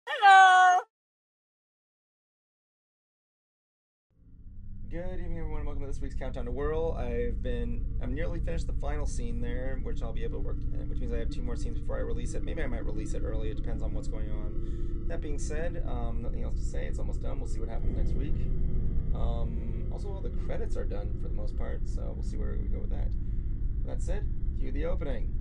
Hello! Good evening, everyone. Welcome to this week's Countdown to Whirl. I'm nearly finished the final scene there, which I'll be able to work, which means I have 2 more scenes before I release it. Maybe I might release it early. It depends on what's going on. That being said, nothing else to say. It's almost done. We'll see what happens next week. Also, all the credits are done for the most part, so we'll see where we go with that. That said, cue the opening.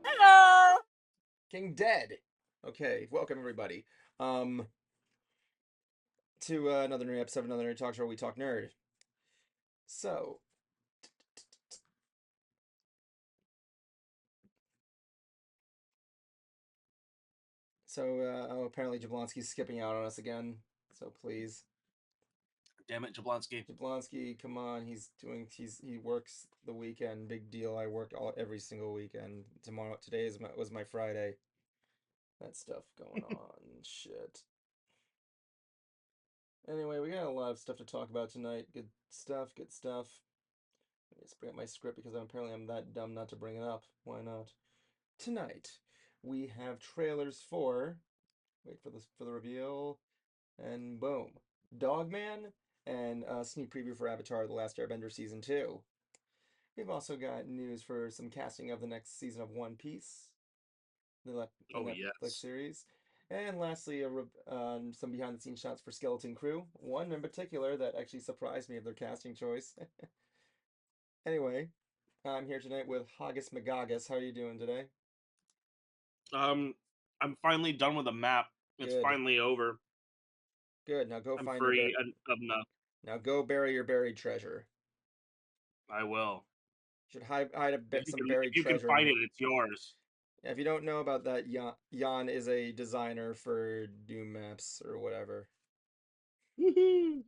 Hello! King Dead. Okay, welcome everybody. To another new episode of Another Nerd Talk Show where we talk nerd. So, apparently Jablonski's skipping out on us again. So please, Damn it, Jablonski. Jablonski, come on. He works the weekend. Big deal. I work every single weekend. Today was my Friday. That stuff going on. Shit. Anyway, we got a lot of stuff to talk about tonight. Good stuff. Let me just bring up my script because I'm that dumb not to bring it up. Why not? Tonight, we have trailers for. Wait for the reveal, and boom, Dogman, and a sneak preview for Avatar: The Last Airbender Season 2. We've also got news for some casting of the next season of One Piece, the Netflix series. And lastly, some behind-the-scenes shots for Skeleton Crew. One in particular that actually surprised me of their casting choice. Anyway, I'm here tonight with Haggis McGaggis. How are you doing today? I'm finally done with the map. It's Good. finally over. Good. Now go I'm find your free enough. Now go bury your buried treasure. I will. You should hide some If buried you can treasure find in. it, it's yours. If you don't know about that, Jan is a designer for Doom maps or whatever. It's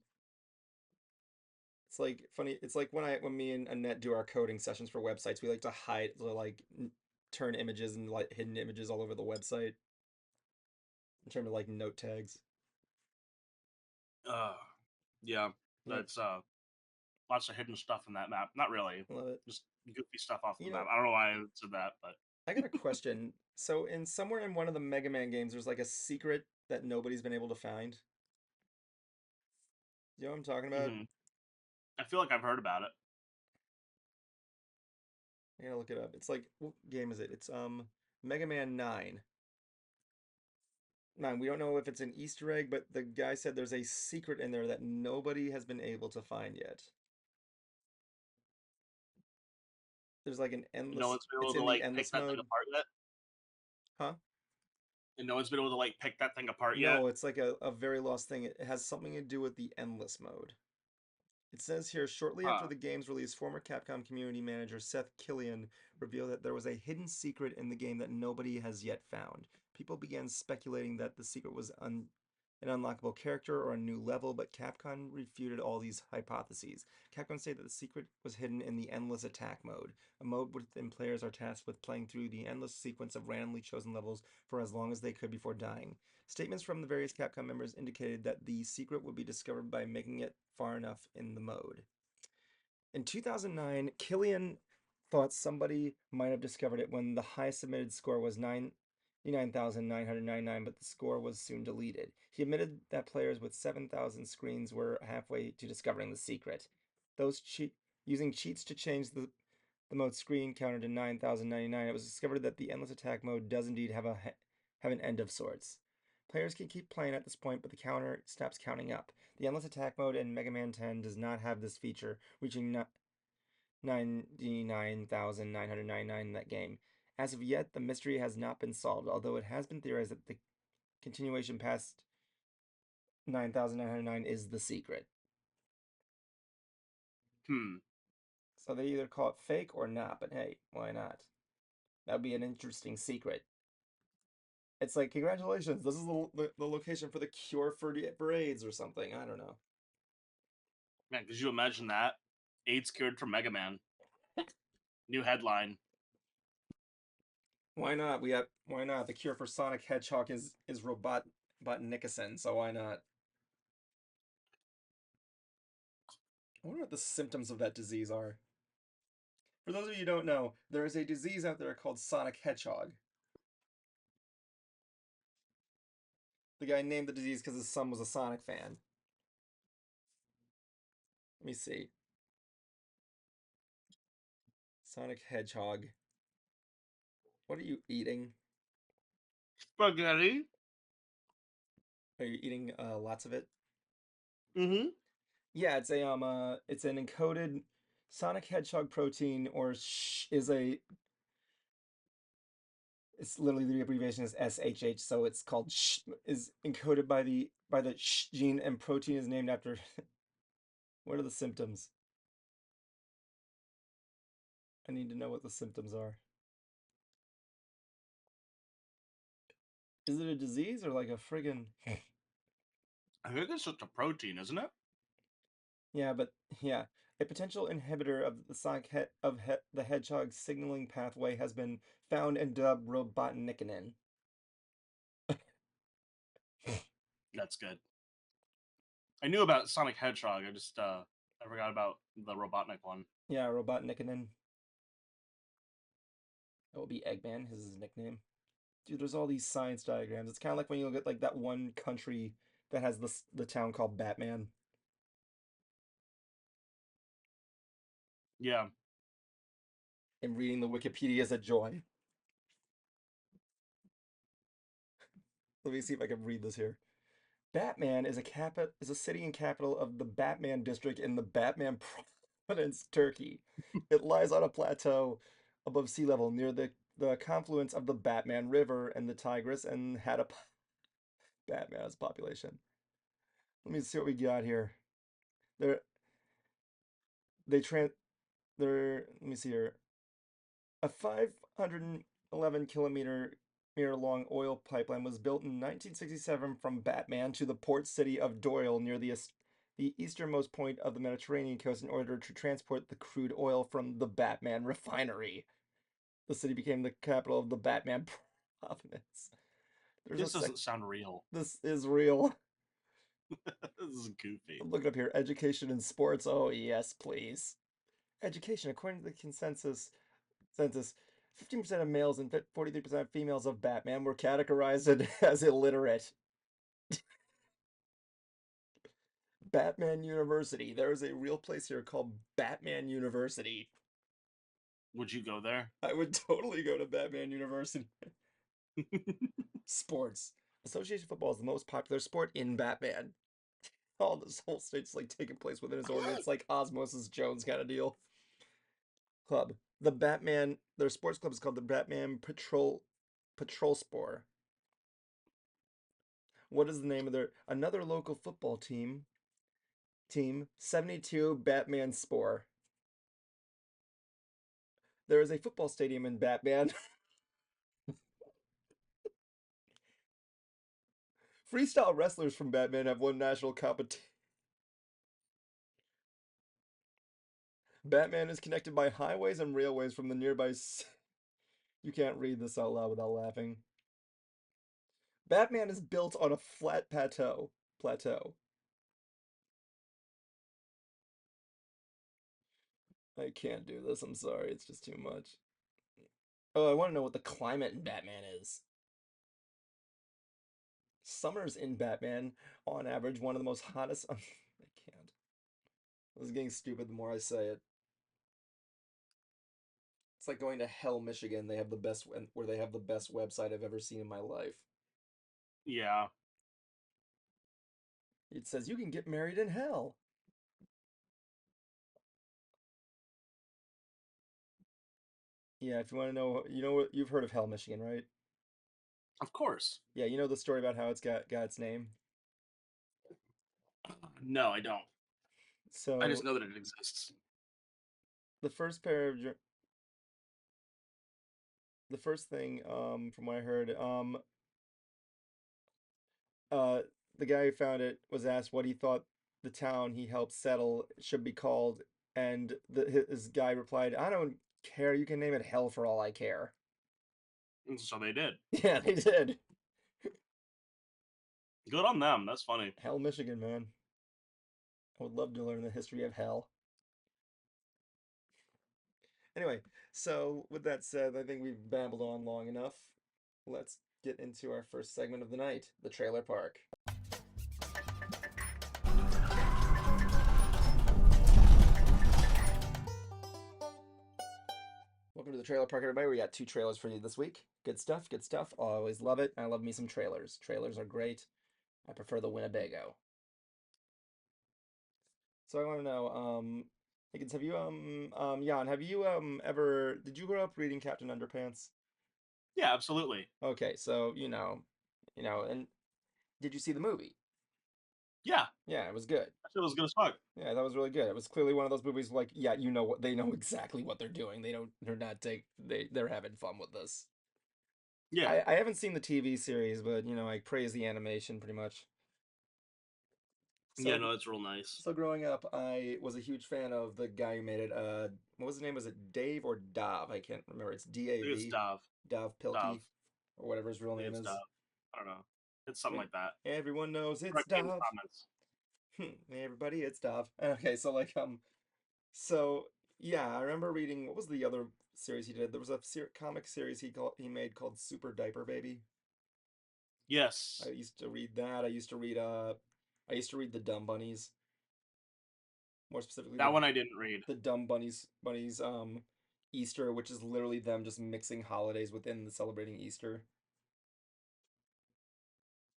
like funny. It's like when me and Annette do our coding sessions for websites, we like to turn images and like hidden images all over the website in terms of like note tags. uh, yeah, Yep, that's lots of hidden stuff in that map. Not really, love it. just goofy stuff off the You map. know, I don't know why I said that, but I got a question. So in somewhere in one of the Mega Man games, there's like a secret that nobody's been able to find. You know what I'm talking about? I feel like I've heard about it. I gotta look it up. It's like, what game is it? It's Mega Man 9. Man, we don't know if it's an Easter egg, but the guy said there's a secret in there that nobody has been able to find yet. There's like an No endless. one's been It's able to in the like pick endless that thing mode, apart yet, huh? and no one's been able to like pick that thing apart yet. No, it's like a very lost thing. It has something to do with the endless mode. It says here, shortly after Huh. the game's release, former Capcom community manager Seth Killian revealed that there was a hidden secret in the game that nobody has yet found. People began speculating that the secret was an unlockable character or a new level, but Capcom refuted all these hypotheses. Capcom say that the secret was hidden in the Endless Attack mode, a mode within players are tasked with playing through the endless sequence of randomly chosen levels for as long as they could before dying. Statements from the various Capcom members indicated that the secret would be discovered by making it far enough in the mode. In 2009, Killian thought somebody might have discovered it when the highest submitted score was 99,999, but the score was soon deleted. He admitted that players with 7,000 screens were halfway to discovering the secret. Those using cheats to change the mode screen counter to 9,099, it was discovered that the endless attack mode does indeed have an end of sorts. Players can keep playing at this point, but the counter stops counting up. The endless attack mode in Mega Man 10 does not have this feature, reaching 99,999 in that game. As of yet, the mystery has not been solved, although it has been theorized that the continuation past 9,999 is the secret. So they either call it fake or not, but hey, why not? That would be an interesting secret. It's like, congratulations, this is the location for the cure for AIDS or something. I don't know. Man, could you imagine that? AIDS cured for Mega Man. New headline. Why not? Why not? The cure for Sonic Hedgehog is robot Nickerson, so why not? I wonder what the symptoms of that disease are. For those of you who don't know, there is a disease out there called Sonic Hedgehog. The guy named the disease because his son was a Sonic fan. Let me see. Sonic Hedgehog. What are you eating? Spaghetti. Are you eating lots of it? Mm-hmm. Yeah, it's an encoded Sonic Hedgehog protein, or is a it's literally the abbreviation is SHH, so it's called is encoded by the gene, and protein is named after. What are the symptoms? I need to know what the symptoms are. Is it a disease or like a friggin'? I think it's just a protein, isn't it? Yeah, but yeah, a potential inhibitor of the the hedgehog signaling pathway has been found and dubbed robotnicinin. That's good. I knew about Sonic Hedgehog. I forgot about the Robotnik one. Yeah, robotnicinin. That will be Eggman, his nickname. Dude, there's all these science diagrams. It's kind of like when you look at like that one country that has the town called Batman. Yeah. And reading the Wikipedia is a joy. Let me see if I can read this here. Batman is a city and capital of the Batman district in the Batman province, Turkey. It lies on a plateau above sea level near the confluence of the Batman River and the Tigris, and had a Batman as population. Let me see what we got here. They're they tran they're let me see here. A 511-kilometer long oil pipeline was built in 1967 from Batman to the port city of Doyle near the easternmost point of the Mediterranean coast in order to transport the crude oil from the Batman refinery. The city became the capital of the Batman province. There's a This sec. doesn't sound real. This is real. This is goofy. Look it up here. Education and sports. Oh, yes, please. Education, according to the census, 15% of males and 43% of females of Batman were categorized as illiterate. Batman University. There is a real place here called Batman University. Would you go there? I would totally go to Batman University. Sports. Association football is the most popular sport in Batman. Oh, this whole state's like taking place within his orbit. It's like Osmosis Jones kind of deal. Club. Their sports club is called the Batman Patrol Spore. What is the name of another local football team 72 Batman Spore. There is a football stadium in Batman. Freestyle wrestlers from Batman have won national competition. Batman is connected by highways and railways from the nearby. You can't read this out loud without laughing. Batman is built on a flat Plateau. I can't do this. I'm sorry. It's just too much. Oh, I want to know what the climate in Batman is. Summers in Batman, on average, one of the most hottest. I can't. This is getting stupid the more I say it. It's like going to Hell, Michigan. They have the best where they have the best website I've ever seen in my life. Yeah. It says you can get married in hell. Yeah, if you want to know, you know what you've heard of Hell, Michigan, right? Of course. Yeah, you know the story about how it's got its name. No, I don't. I just So know that it exists. the first pair of the first thing from what I heard the guy who found it was asked what he thought the town he helped settle should be called, and his guy replied, "I don't care. You can name it Hell for all I care." And so they did. Yeah, they did. Good on them. That's funny. Hell, Michigan, man. I would love to learn the history of hell. Anyway, so with that said, I think we've babbled on long enough. Let's get into our first segment of the night, the trailer park. Welcome to the trailer park, everybody. We got 2 trailers for you this week. Good stuff, good stuff. I always love it. I love me some trailers. Trailers are great. I prefer the Winnebago. So I want to know, Higgins, have you, Jan, have you, ever, did you grow up reading Captain Underpants? Yeah, absolutely. Okay, so, and did you see the movie? Yeah, Yeah, it was good. that shit was good as fuck. Yeah, that was really good. It was clearly one of those movies like, yeah, you know what, they know exactly what they're doing. They're having fun with this. Yeah. I haven't seen the TV series, but, I praise the animation pretty much. Yeah, So, no, it's real nice. so growing up, I was a huge fan of the guy who made it. What was his name? Was it Dave or Dav? I can't remember. It's I think it's D-A-V, Dav. Dav Dav. Pilkey, or whatever his real I think name it's Dav. is. I don't know. It's something like that. Everyone knows it's Correct me in the Dav. comments. Hey, everybody, it's Dav. Okay, so so yeah, I remember reading, what was the other series he did? There was a comic series he made called Super Diaper Baby. I Yes. used to read that. I used to read the Dumb Bunnies, more specifically That one I didn't read. the Dumb Bunnies Easter, which is literally them just mixing holidays within the celebrating Easter.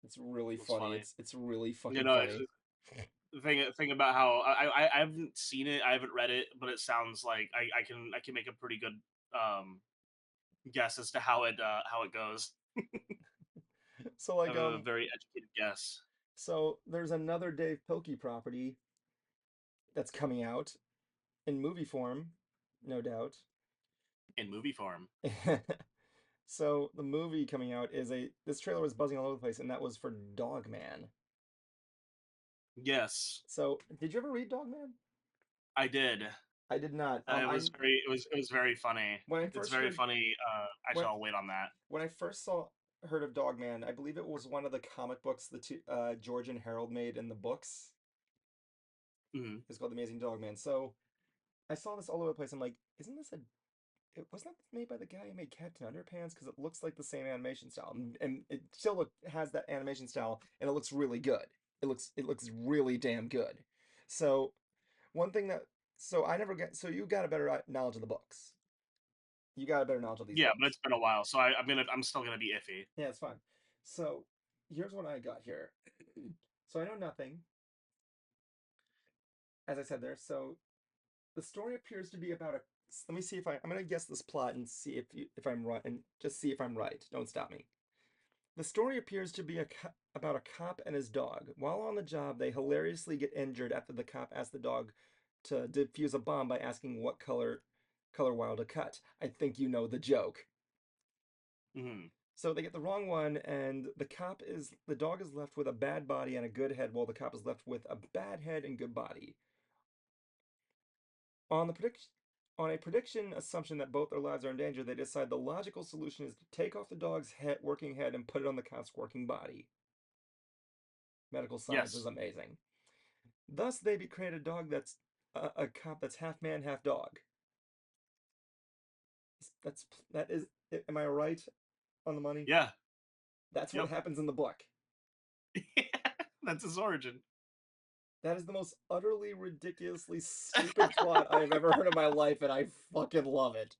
It's really That's funny. funny. It's really You fucking know, funny. the thing about how I haven't seen it, I haven't read it, but it sounds like I can make a pretty good um guess as to how it goes. So I have a very educated guess so there's another Dave Pilkey property that's coming out in movie form, no doubt. in movie form. So the movie coming out is this trailer was buzzing all over the place, and that was for Dogman. Yes, So did you ever read Dogman? I did. I did not. It was very funny. When I It's first very heard funny. when Actually, I'll wait on that. when I first heard of Dogman, I believe it was one of the comic books the two George and Harold made in the books. Hmm. It's called The Amazing Dogman. So I saw this all over the place. I'm like, isn't this a it wasn't that made by the guy who made Captain Underpants? Because it looks like the same animation style, and it still has that animation style, and it looks really good. It looks really damn good. So one thing that so I never get so you got a better knowledge of the books. You got a better knowledge of these Yeah, but books. it's been a while, so I'm still gonna be iffy. Yeah, it's fine. So here's what I got here. So I know nothing, as I said there. So the story appears to be about a. Let me see if I'm gonna guess this plot and see if I'm right, and just see if I'm right. Don't stop me. The story appears to be about a cop and his dog. While on the job, they hilariously get injured after the cop asks the dog to defuse a bomb by asking what color wire to cut. I think you know the joke. Hmm. So they get the wrong one, and the dog is left with a bad body and a good head, while the cop is left with a bad head and good body. On the prediction, on a prediction assumption that both their lives are in danger, they decide the logical solution is to take off the dog's working head and put it on the cop's working body. Medical science is Yes. amazing. Thus, they create a dog that's a cop that's half man, half dog. That is. Am I right on the money? Yeah. That's what Yep. happens in the book. That's his origin. That is the most utterly ridiculously stupid plot I've ever heard in my life, and I fucking love it.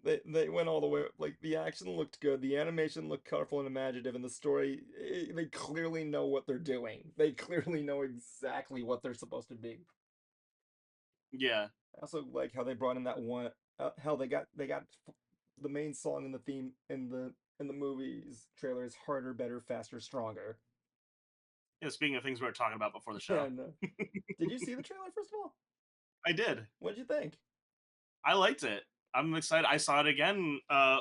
They went all the way. Like, the action looked good, the animation looked colorful and imaginative, and the story, they clearly know what they're doing. They clearly know exactly what they're supposed to be. Yeah. I also like how they brought in that one. Hell, they got the main song in the theme in the movie's trailer is harder, better, faster, stronger. Yeah. Speaking of things we were talking about before the Yeah. show, No. Did you see the trailer first of all? I did. What did you think? I liked it. I'm excited. I saw it again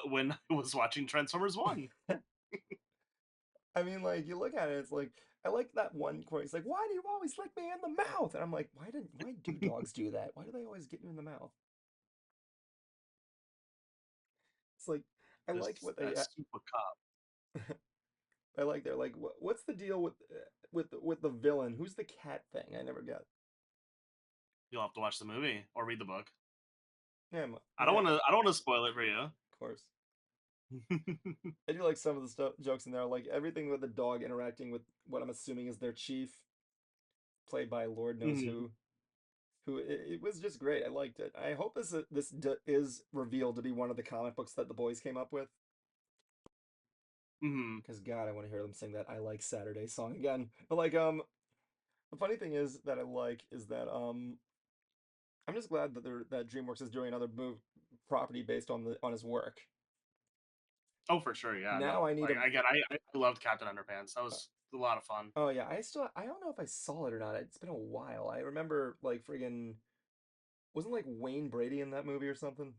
when I was watching Transformers One. I mean, like you look at it, it's like I like that one quote. It's like, "Why do you always lick me in the mouth?" And I'm like, why do dogs do that? Why do they always get you in the mouth? It's like I like Just what they that super cop. I like they're like what's the deal with the villain? Who's the cat thing? I never got. You'll have to watch the movie or read the book. Yeah, I don't yeah, want to. I don't want to spoil it for you. of course. I do like some of the stuff jokes in there, like everything with the dog interacting with what I'm assuming is their chief, played by Lord knows Hmm. who. Who it was just great. I liked it. I hope is revealed to be one of the comic books that the boys came up with. Hmm. Because God, I want to hear them sing that "I Like Saturday" song again. But like, the funny thing is that I like is that I'm just glad that that DreamWorks is doing another move property based on the on his work. Oh, for sure. Yeah. Now No. I need Like a. again, I loved Captain Underpants. That was a lot of fun. Oh yeah, I don't know if I saw it or not. It's been a while. I remember like friggin' wasn't like Wayne Brady in that movie or something?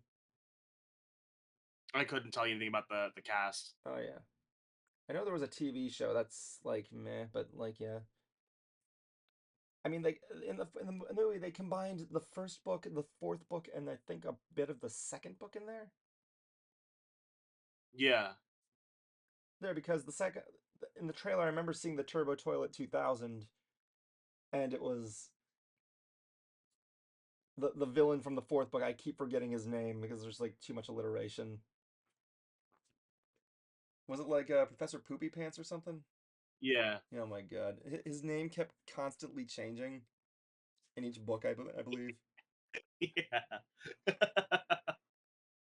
I couldn't tell you anything about the cast. Oh yeah. I know there was a TV show that's like meh, but like yeah. I mean, they in the movie they combined the first book, the fourth book, and I think a bit of the second book in there. Yeah. There because the second in the trailer, I remember seeing the Turbo Toilet 2000, and it was the villain from the fourth book. I keep forgetting his name because there's like too much alliteration. Was it like Professor Poopy Pants or something? Yeah. Oh my God, his name kept constantly changing in each book. I believe. Yeah.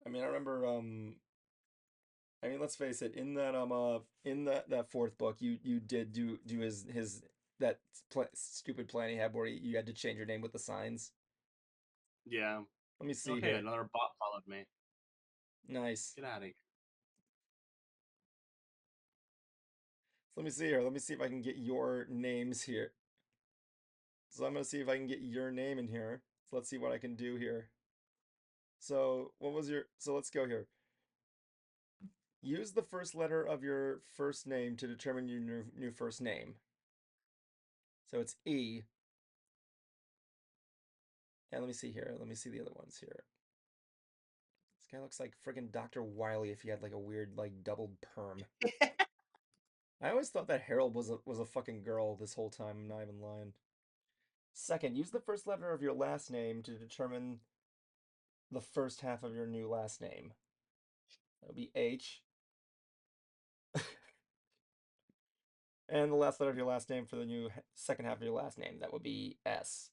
I mean, I remember I mean, let's face it. In that fourth book, you did do his that stupid plan he had where you had to change your name with the signs. Yeah. Let me Oh, see hey, here. another bot followed me. Nice. Get out of here. So let me see here. Let me see if I can get your names here. So I'm gonna see if I can get your name in here. So let's see what I can do here. So what was your? So let's go here. Use the first letter of your first name to determine your new first name. So it's E. And let me see here. Let me see the other ones here. This guy looks like friggin' Dr. Wily if he had like a weird like doubled perm. I always thought that Harold was a fucking girl this whole time. I'm not even lying. Second, use the first letter of your last name to determine the first half of your new last name. That would be H. And the last letter of your last name for the new second half of your last name. That would be S.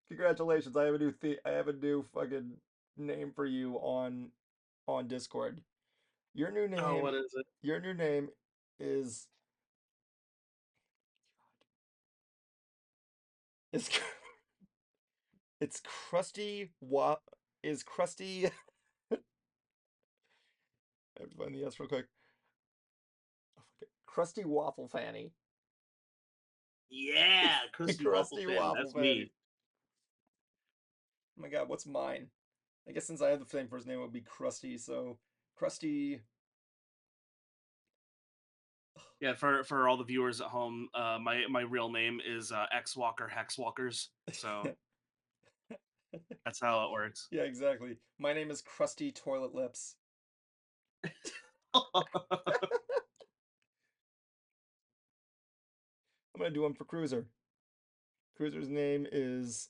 Congratulations! I have a new fucking name for you on Discord. Your new Oh, name what is it? your new name is is it's Krusty Wa is Krusty I have to find the S real quick. Oh, fuck it. Krusty Waffle Fanny. Yeah, Krusty Waffle Krusty Fanny. Waffle That's Fanny. me. Oh my God, what's mine? I guess since I have the same first name, it would be Krusty. So Krusty. Yeah, for all the viewers at home, my real name is X Walker Hex Walkers. So that's how it works. Yeah, exactly. My name is Krusty Toilet Lips. I'm gonna do one for Cruiser. Cruiser's name is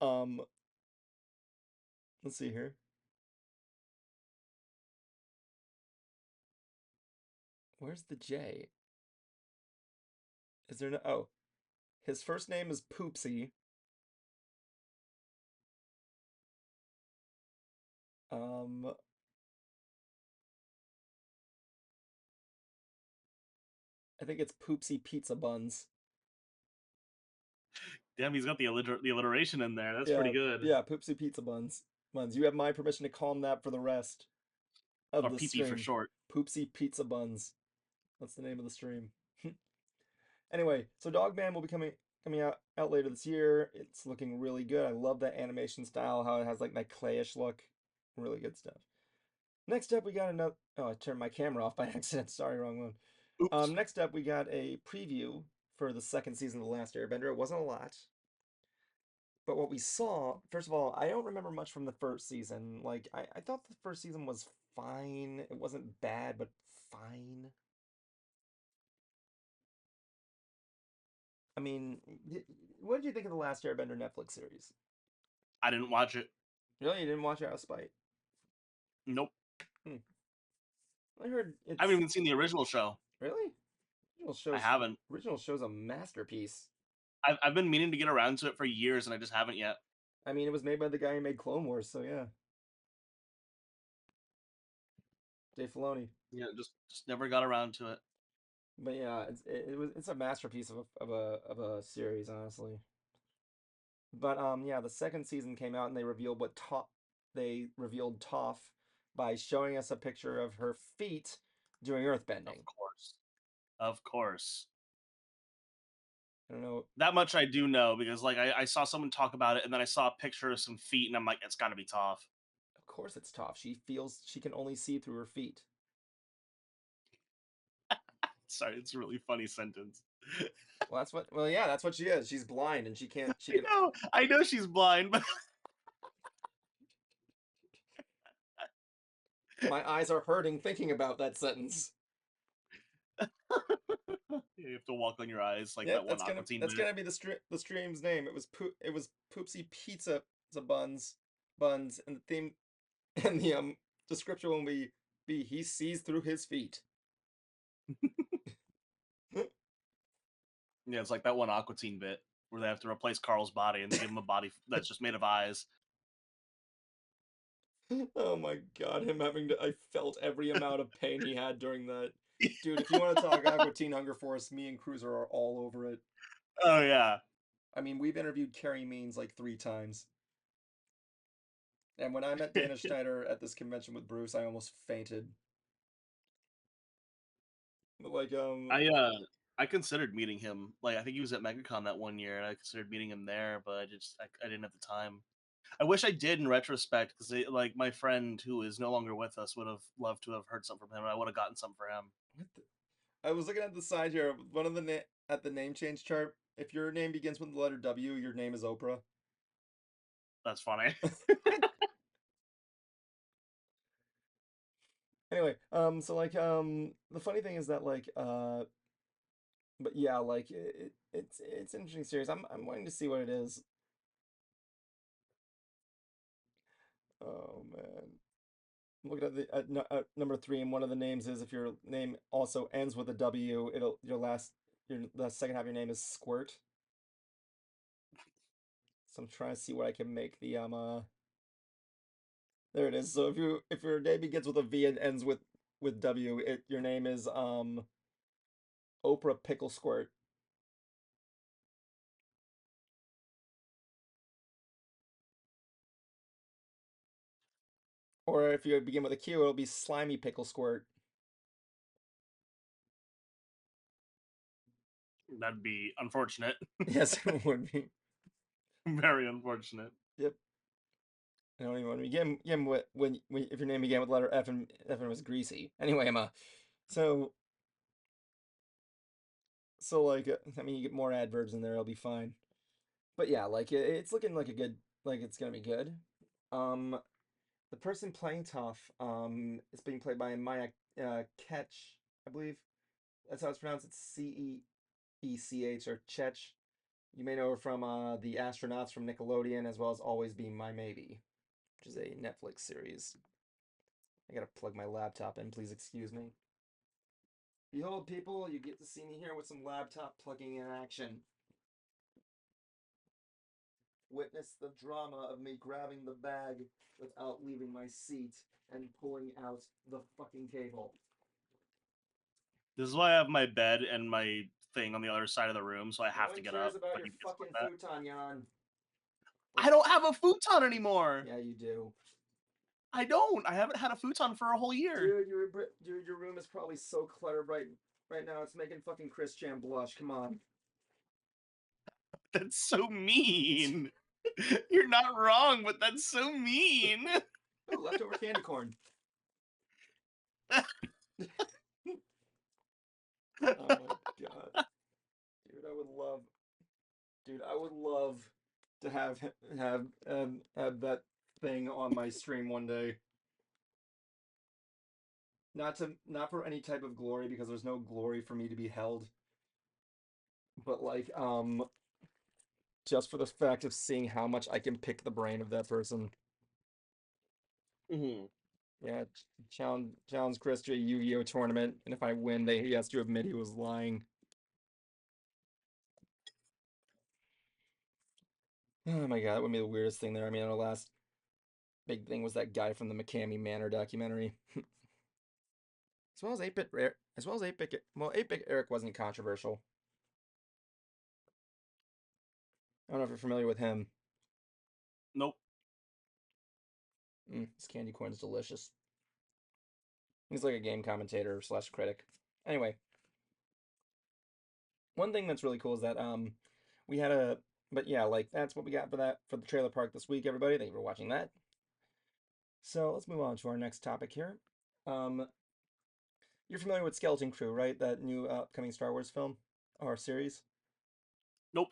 um. Let's see here. Where's the J? Is there no? Oh, his first name is Poopsie. Um, I think it's Poopsie Pizza Buns. Damn, he's got the alliteration in there. That's pretty Yeah, good. yeah, Poopsie Pizza Buns. Buns. You have my permission to call him that for the rest of Or the PP for stream. short. Poopsie Pizza Buns. That's the name of the stream. Anyway, so Dogman will be coming out later this year. It's looking really good. I love that animation style, how it has like that clayish look. Really good stuff. Next up, we got another. Oh, I turned my camera off by accident. Sorry, wrong one. Oops. Next up, we got a preview for the second season of The Last Airbender. It wasn't a lot, but what we saw, first of all, I don't remember much from the first season. Like, I thought the first season was fine. It wasn't bad, but fine. I mean, what did you think of The Last Airbender Netflix series? I didn't watch it. Really? You didn't watch it out of spite? Nope. Hmm. I heard I haven't it's even seen the original show. really I haven't. original show's a masterpiece. I've been meaning to get around to it for years, and I just haven't yet. I mean, it was made by the guy who made Clone Wars, so yeah, Dave Filoni. Yeah, just never got around to it. But yeah, it's a masterpiece of a series, honestly. But yeah, the second season came out and they revealed Toph by showing us a picture of her feet doing Of earthbending. course. Of course. I don't know. That much I do know because like I saw someone talk about it and then I saw a picture of some feet and I'm like, it's gotta be tough. Of course, it's Toph. She feels she can only see through her feet. Sorry, it's a really funny sentence. Well, that's what. Well, yeah, that's what she is. She's blind and she can't. She I can. know, I know she's blind, but My eyes are hurting thinking about that sentence. you have to walk on your eyes like Yep, that one Aqua Teen that's bit. gonna be the stream's name. It was Poopsie Pizza buns, and the theme and the description will be he sees through his feet. Yeah, it's like that one Aqua Teen bit where they have to replace Carl's body and they give him a body that's just made of eyes. Oh my God, him having to I felt every amount of pain he had during that. Dude, if you want to talk Aqua Teen Hunger Force, me and Cruiser are all over it. Oh yeah. I mean, we've interviewed Carrie Means like 3 times. And when I met Dana Schneider at this convention with Bruce, I almost fainted. But like, I considered meeting him. Like I think he was at MegaCon that one year and I considered meeting him there, but I didn't have the time. I wish I did in retrospect because like my friend who is no longer with us would have loved to have heard something from him. And I would have gotten something for him. what the, I was looking at the side here. One of the at the name change chart. If your name begins with the letter W, your name is Oprah. That's funny. Anyway, so like, the funny thing is that like, but yeah, like it's an interesting series. I'm waiting to see what it is. Oh man, I'm looking at the at number 3, and one of the names is if your name also ends with a W, it'll your the second half of your name is Squirt. So I'm trying to see what I can make the there it is. So if your name begins with a V and ends with W, your name is Oprah Pickle Squirt. Or if you begin with a Q, it'll be Slimy Pickle Squirt. That'd be unfortunate. Yes, it would be. Very unfortunate. Yep. I don't even want to begin when if your name began with letter F and it was greasy. Anyway, Emma. So like I mean you get more adverbs in there, it'll be fine. But yeah, like it's looking like a good like it's gonna be good. Um, the person playing Toph is being played by Maya Ketch, I believe. That's how it's pronounced. It's Ceech or Chech. You may know her from the Astronauts from Nickelodeon, as well as Always Be My Maybe, which is a Netflix series. I gotta plug my laptop in, please excuse me. Behold, people, you get to see me here with some laptop plugging in action. Witness the drama of me grabbing the bag without leaving my seat and pulling out the fucking cable. This is why I have my bed and my thing on the other side of the room, so I No have to one get cares up about when your he gets like fucking that. futon, Jan. I don't have a futon anymore. Yeah, you do. I don't. I haven't had a futon for a whole year. Dude, your room is probably so cluttered right now. It's making fucking Chris Chan blush. Come on. That's so mean. You're not wrong, but that's so mean. Oh, leftover candy corn. Oh my god. Dude, I would love to have that thing on my stream one day. Not for any type of glory because there's no glory for me to be held, but like just for the fact of seeing how much I can pick the brain of that person. Hmm. Yeah, challenge Chris to a Yu-Gi-Oh tournament, and if I win, he has to admit he was lying. Oh my god, that would be the weirdest thing there. I mean, our last big thing was that guy from the McCamey Manor documentary, as well as 8-bit as well as 8-bit. Well, 8-bit Eric wasn't controversial. I don't know if you're familiar with him. Nope. His candy corn is delicious. He's like a game commentator slash critic. Anyway, one thing that's really cool is that we had a but yeah, like that's what we got for the trailer park this week, everybody. Thank you for watching that. So let's move on to our next topic here. Um, you're familiar with Skeleton Crew, right? That new upcoming Star Wars film or series. Nope.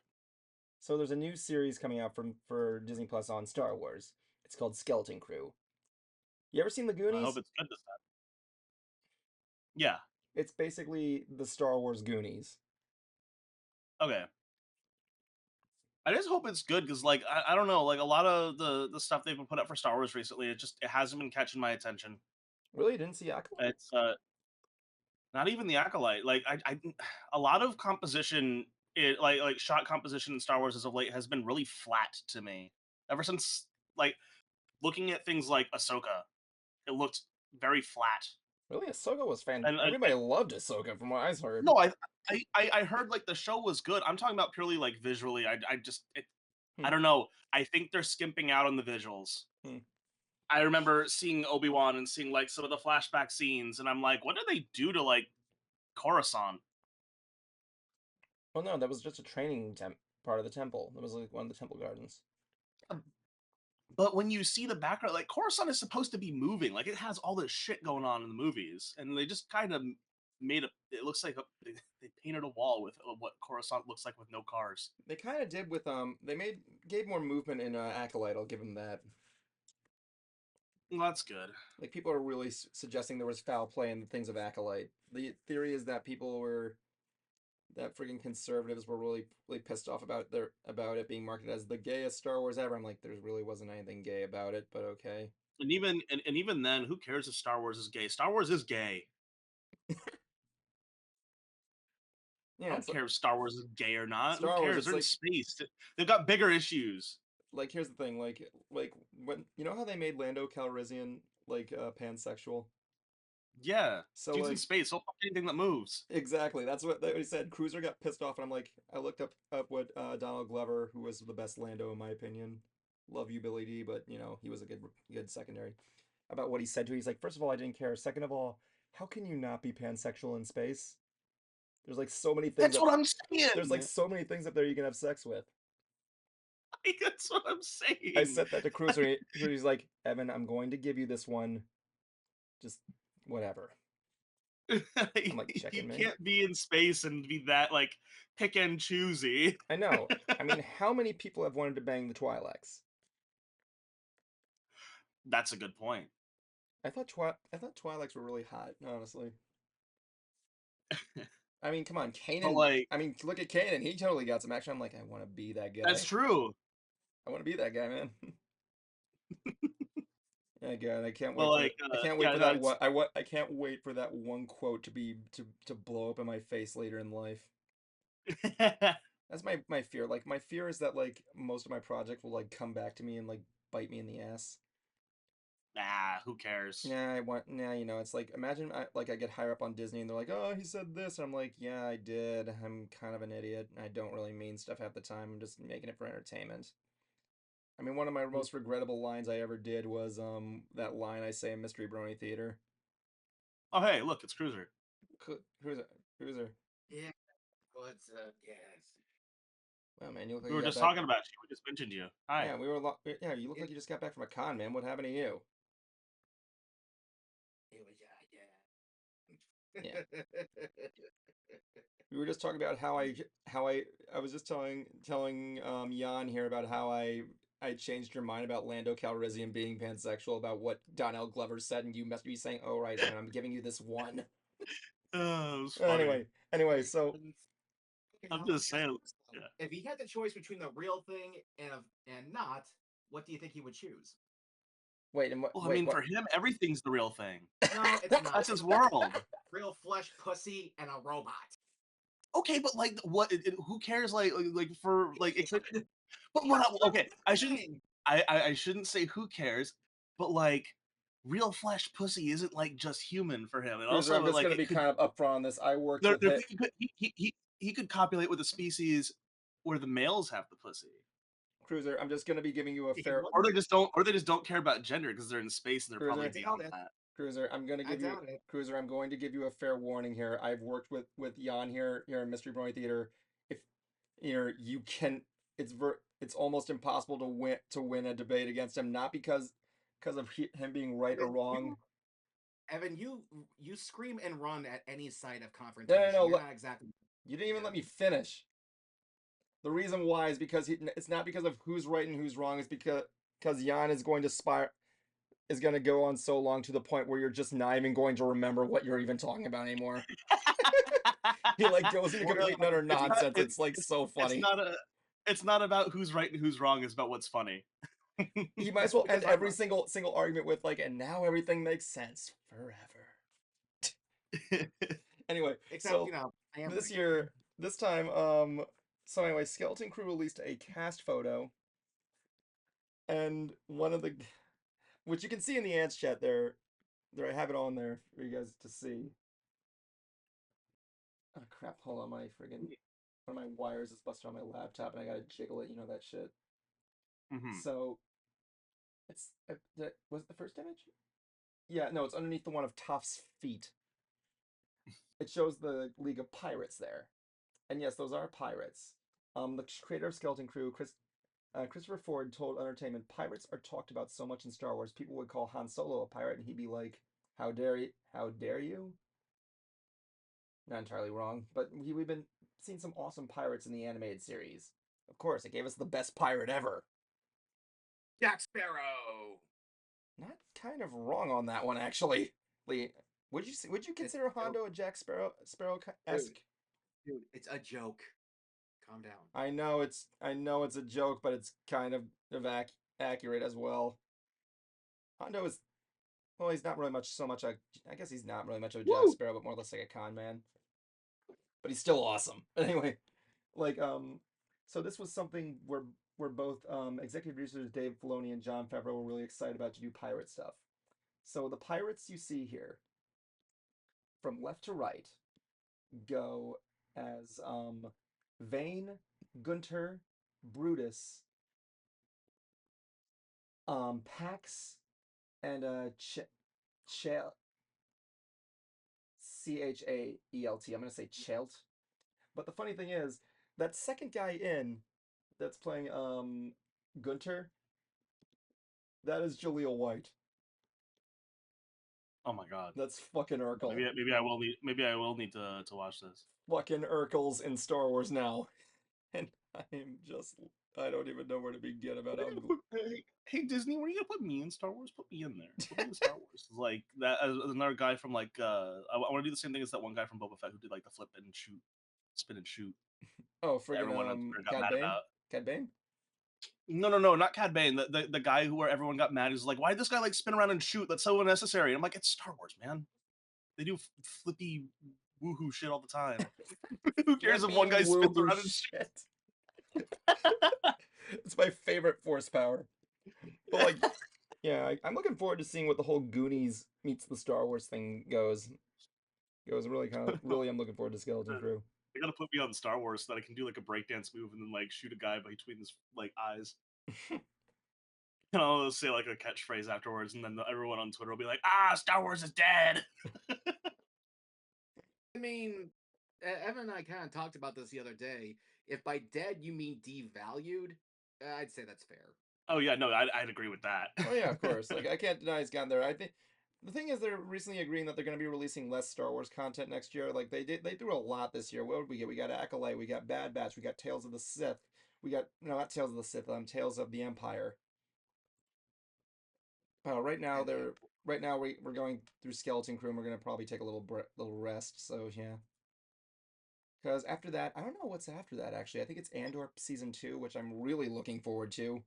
So there's a new series coming out for Disney Plus on Star Wars. It's called Skeleton Crew. You ever seen the I hope Goonies? it's good this time. Yeah. It's basically the Star Wars Goonies. Okay. I just hope it's good because, like, I don't know, like a lot of the stuff they've been put up for Star Wars recently, it hasn't been catching my attention. Really, you didn't see Acolyte? It's not even the Acolyte. Like, a lot of composition, like shot composition in Star Wars as of late has been really flat to me. Ever since, like, looking at things like Ahsoka, it looked very flat. Really, Ahsoka was fan. And Everybody loved Ahsoka, from what I heard. no, I heard like the show was good. I'm talking about purely like visually. I just I Hmm. don't know. I think they're skimping out on the visuals. Hmm. I remember seeing Obi-Wan and seeing like some of the flashback scenes, and I'm like, what did they do to like Coruscant? Well, no, that was just a training part of the temple. That was like one of the temple gardens. But when you see the background, like Coruscant is supposed to be moving, like it has all this shit going on in the movies, and they just kind of made a. It looks like they painted a wall with what Coruscant looks like with no cars. They kind of did with they gave more movement in Acolyte. I'll give them that. Well, that's good. Like people are really suggesting there was foul play in the things of Acolyte. The theory is that people were that freaking conservatives were really pissed off about it being marketed as the gayest Star Wars ever. I'm like, there really wasn't anything gay about it, but okay. And even then, who cares if Star Wars is gay? Star Wars is gay. I Yeah, don't care if Star Wars is gay or not. Who Star Wars. cares? It's They're in like space. They've got bigger issues. here's the thing, like when you know how they made Lando Calrissian like pansexual. Yeah, So dude's in like space. He'll fuck anything that moves. exactly, that's what he said. Cruiser got pissed off, and I'm like, I looked up what Donald Glover, who was the best Lando in my opinion. Love you, Billy D, but you know he was a good secondary. About what he said to, he's like, first of all, I didn't care. Second of all, how can you not be pansexual in space? There's like so many things That's up. what I'm There's like saying. so many things up there you can have sex with. That's what I'm I saying. said that to Cruiser. He's like, Evan, I'm going to give you this one. Just whatever. I'm like, You checking me. can't be in space and be that like pick and choosy. I know. I mean, how many people have wanted to bang the Twi'leks? That's a good point. I thought Twi'leks were really hot, honestly. I mean, come on, But Kanan. like, I mean, look at Kanan. He totally got some action. I'm like, I want to be that that's guy. true. I want to be that guy, man. Yeah, God, I can't But wait for like, I can't wait yeah, for no, that it's I can't wait for that one quote to be to blow up in my face later in life. That's my fear. Like my fear is that like most of my project will like come back to me and like bite me in the ass. who cares? You know, it's like imagine I get higher up on Disney and they're like, "Oh, he said this." And I'm like, "Yeah, I did. I'm kind of an idiot. I don't really mean stuff half the time. I'm just making it for entertainment." I mean, one of my most regrettable lines I ever did was that line I say in Mystery Brony Theater. Oh, hey, look, it's Cruiser. Who's it? Who's there? Yeah, what's up, guys? Oh man, you look like We you were got just back. talking about you. We just mentioned you. Hi. Yeah, yeah, you look like you just got back from a con, man. What happened to you? It was, yeah. Yeah. We were just talking about how I was just telling Jan here about how I changed your mind about Lando Calrissian being pansexual about what Donnell Glover said, and you must be saying, "Oh right, and I'm giving you this one." Oh, it was funny. Anyway, so Okay, I'm now let just me ask saying. you this, though. Yeah. If he had the choice between the real thing and not, what do you think he would choose? wait, and Well, I wait, mean, what? for him, everything's the real thing. No, it's not. That's his It's world. real flesh, pussy, and a robot. Okay, but like, what? Who cares? Like for like, it could. But That's okay, I shouldn't. fine. I shouldn't say who cares, but like, real flesh pussy isn't like just human for him, and Cruiser, I'm also just like gonna it be could. kind of upfront on this. I worked There, with there hit. he could copulate with a species where the males have the pussy, Cruiser, I'm just gonna be giving you a He fair. wouldn't. or they just don't care about gender because they're in space and they're probably Cruiser, beyond Doubt it. that. Cruiser, I'm gonna I give you doubt it. Cruiser. I'm going to give you a fair warning here. I've worked with Jan here in Mystery Brony Theater. If you can, it's almost impossible to win a debate against him. Not because of him being right or Evan, wrong. Evan, you scream and run at any sight of No, confrontation. no, no. You're not exactly. You didn't even Yeah. let me finish. The reason why is because it's not because of who's right and who's wrong. It's because Jan is going to go on so long to the point where you're just not even going to remember what you're even talking about anymore. He like goes into Or complete and utter It's not. nonsense. It's like so It's funny. not a. It's not about who's right and who's wrong. It's about what's funny. You might as well end because every single argument with like, and now everything makes sense forever. Anyway, except so I am this right. year, this time, so anyway, Skeleton Crew released a cast photo, and one of the, which you can see in the ants chat there I have it on there for you guys to see. Oh crap! Hold on, my friggin' one of my wires is busted on my laptop, and I gotta jiggle it. You know that shit. Mhm. So it's was it the first image? Yeah, no, it's underneath the one of Toph's feet. It shows the League of Pirates there, and yes, those are pirates. The creator of Skeleton Crew, Christopher Ford, told Entertainment, "Pirates are talked about so much in Star Wars. People would call Han Solo a pirate, and he'd be like, How dare you? How dare you?" Not entirely wrong, but we've been seeing some awesome pirates in the animated series. Of course, it gave us the best pirate ever. Jack Sparrow. Not kind of wrong on that one, actually. Lee, would you It's consider a joke. Hondo a Jack Sparrow esque? Dude, it's a joke. Calm down. I know it's a joke, but it's kind of accurate as well. Hondo is well, he's not really much I guess he's not really much of a Jack Woo! Sparrow, but more or less like a con man. But he's still awesome. But anyway, like so this was something where both executive producers Dave Filoni and Jon Favreau were really excited about to do pirate stuff. So the pirates you see here, from left to right, go as Vane, Gunter, Brutus, Pax, and Chelt. Chaelt. I'm gonna say Chelt. But the funny thing is, that second guy in that's playing Gunter, that is Jaleel White. Oh my god. That's fucking Urkel. Maybe I will need to watch this. Fucking Urkel's in Star Wars now. And I don't even know where to begin about how Hey Disney, where are you gonna put me in Star Wars? Put me in there. Put me in Star Wars. Like that as another guy from like I want to do the same thing as that one guy from Boba Fett who did like the flip and shoot, spin and shoot. Oh, That friggin' everyone on Twitter got Cad mad Bane? about. Cad Bane? No, not Cad Bane. The guy who where everyone got mad is like, why did this guy like spin around and shoot? That's so unnecessary. And I'm like, it's Star Wars, man. They do flippy woohoo shit all the time. Who cares if Flippy one guy spins woo around and shit. It's my favorite force power. But like, yeah, I'm looking forward to seeing what the whole Goonies meets the Star Wars thing goes really really. I'm looking forward to Skeleton Crew. They gotta put me on Star Wars so that I can do like a breakdance move and then like shoot a guy between his like eyes. And I'll say like a catchphrase afterwards, and then everyone on Twitter will be like, "Ah, Star Wars is dead." I mean, Evan and I kind of talked about this the other day. If by dead you mean devalued, I'd say that's fair. Oh yeah, no, I'd agree with that. Oh yeah, of course. Like I can't deny he's gotten there. I think The thing is, they're recently agreeing that they're going to be releasing less Star Wars content next year. Like they threw a lot this year. What did we get? We got Acolyte, we got Bad Batch, we got Tales of the Sith, we got no, not Tales of the Sith, Tales of the Empire. Right now And they're right now we're going through Skeleton Crew, and we're going to probably take a little rest. So yeah. Because after that, I don't know what's after that actually. I think it's Andor season 2, which I'm really looking forward to.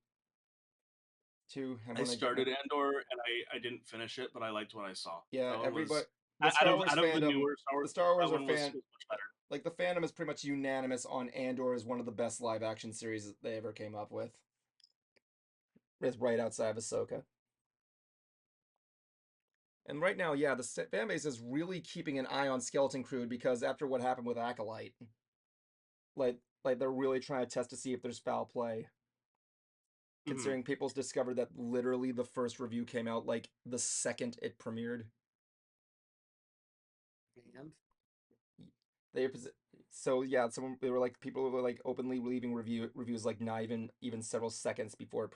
And I when I get my started Andor and I didn't finish it, but I liked what I saw. yeah, That one everybody was the out Star of Wars the fandom, newer Star the Wars. Star Wars That are one was fan much better. like the fandom is pretty much unanimous on Andor as one of the best live action series that they ever came up with. It's right outside of Ahsoka. And right now, yeah, the fan base is really keeping an eye on Skeleton Crew because after what happened with Acolyte, like they're really trying to test to see if there's foul play. Considering people's discovered that literally the first review came out like the second it premiered. And They so yeah, someone they were like people were like openly leaving reviews like not even several seconds before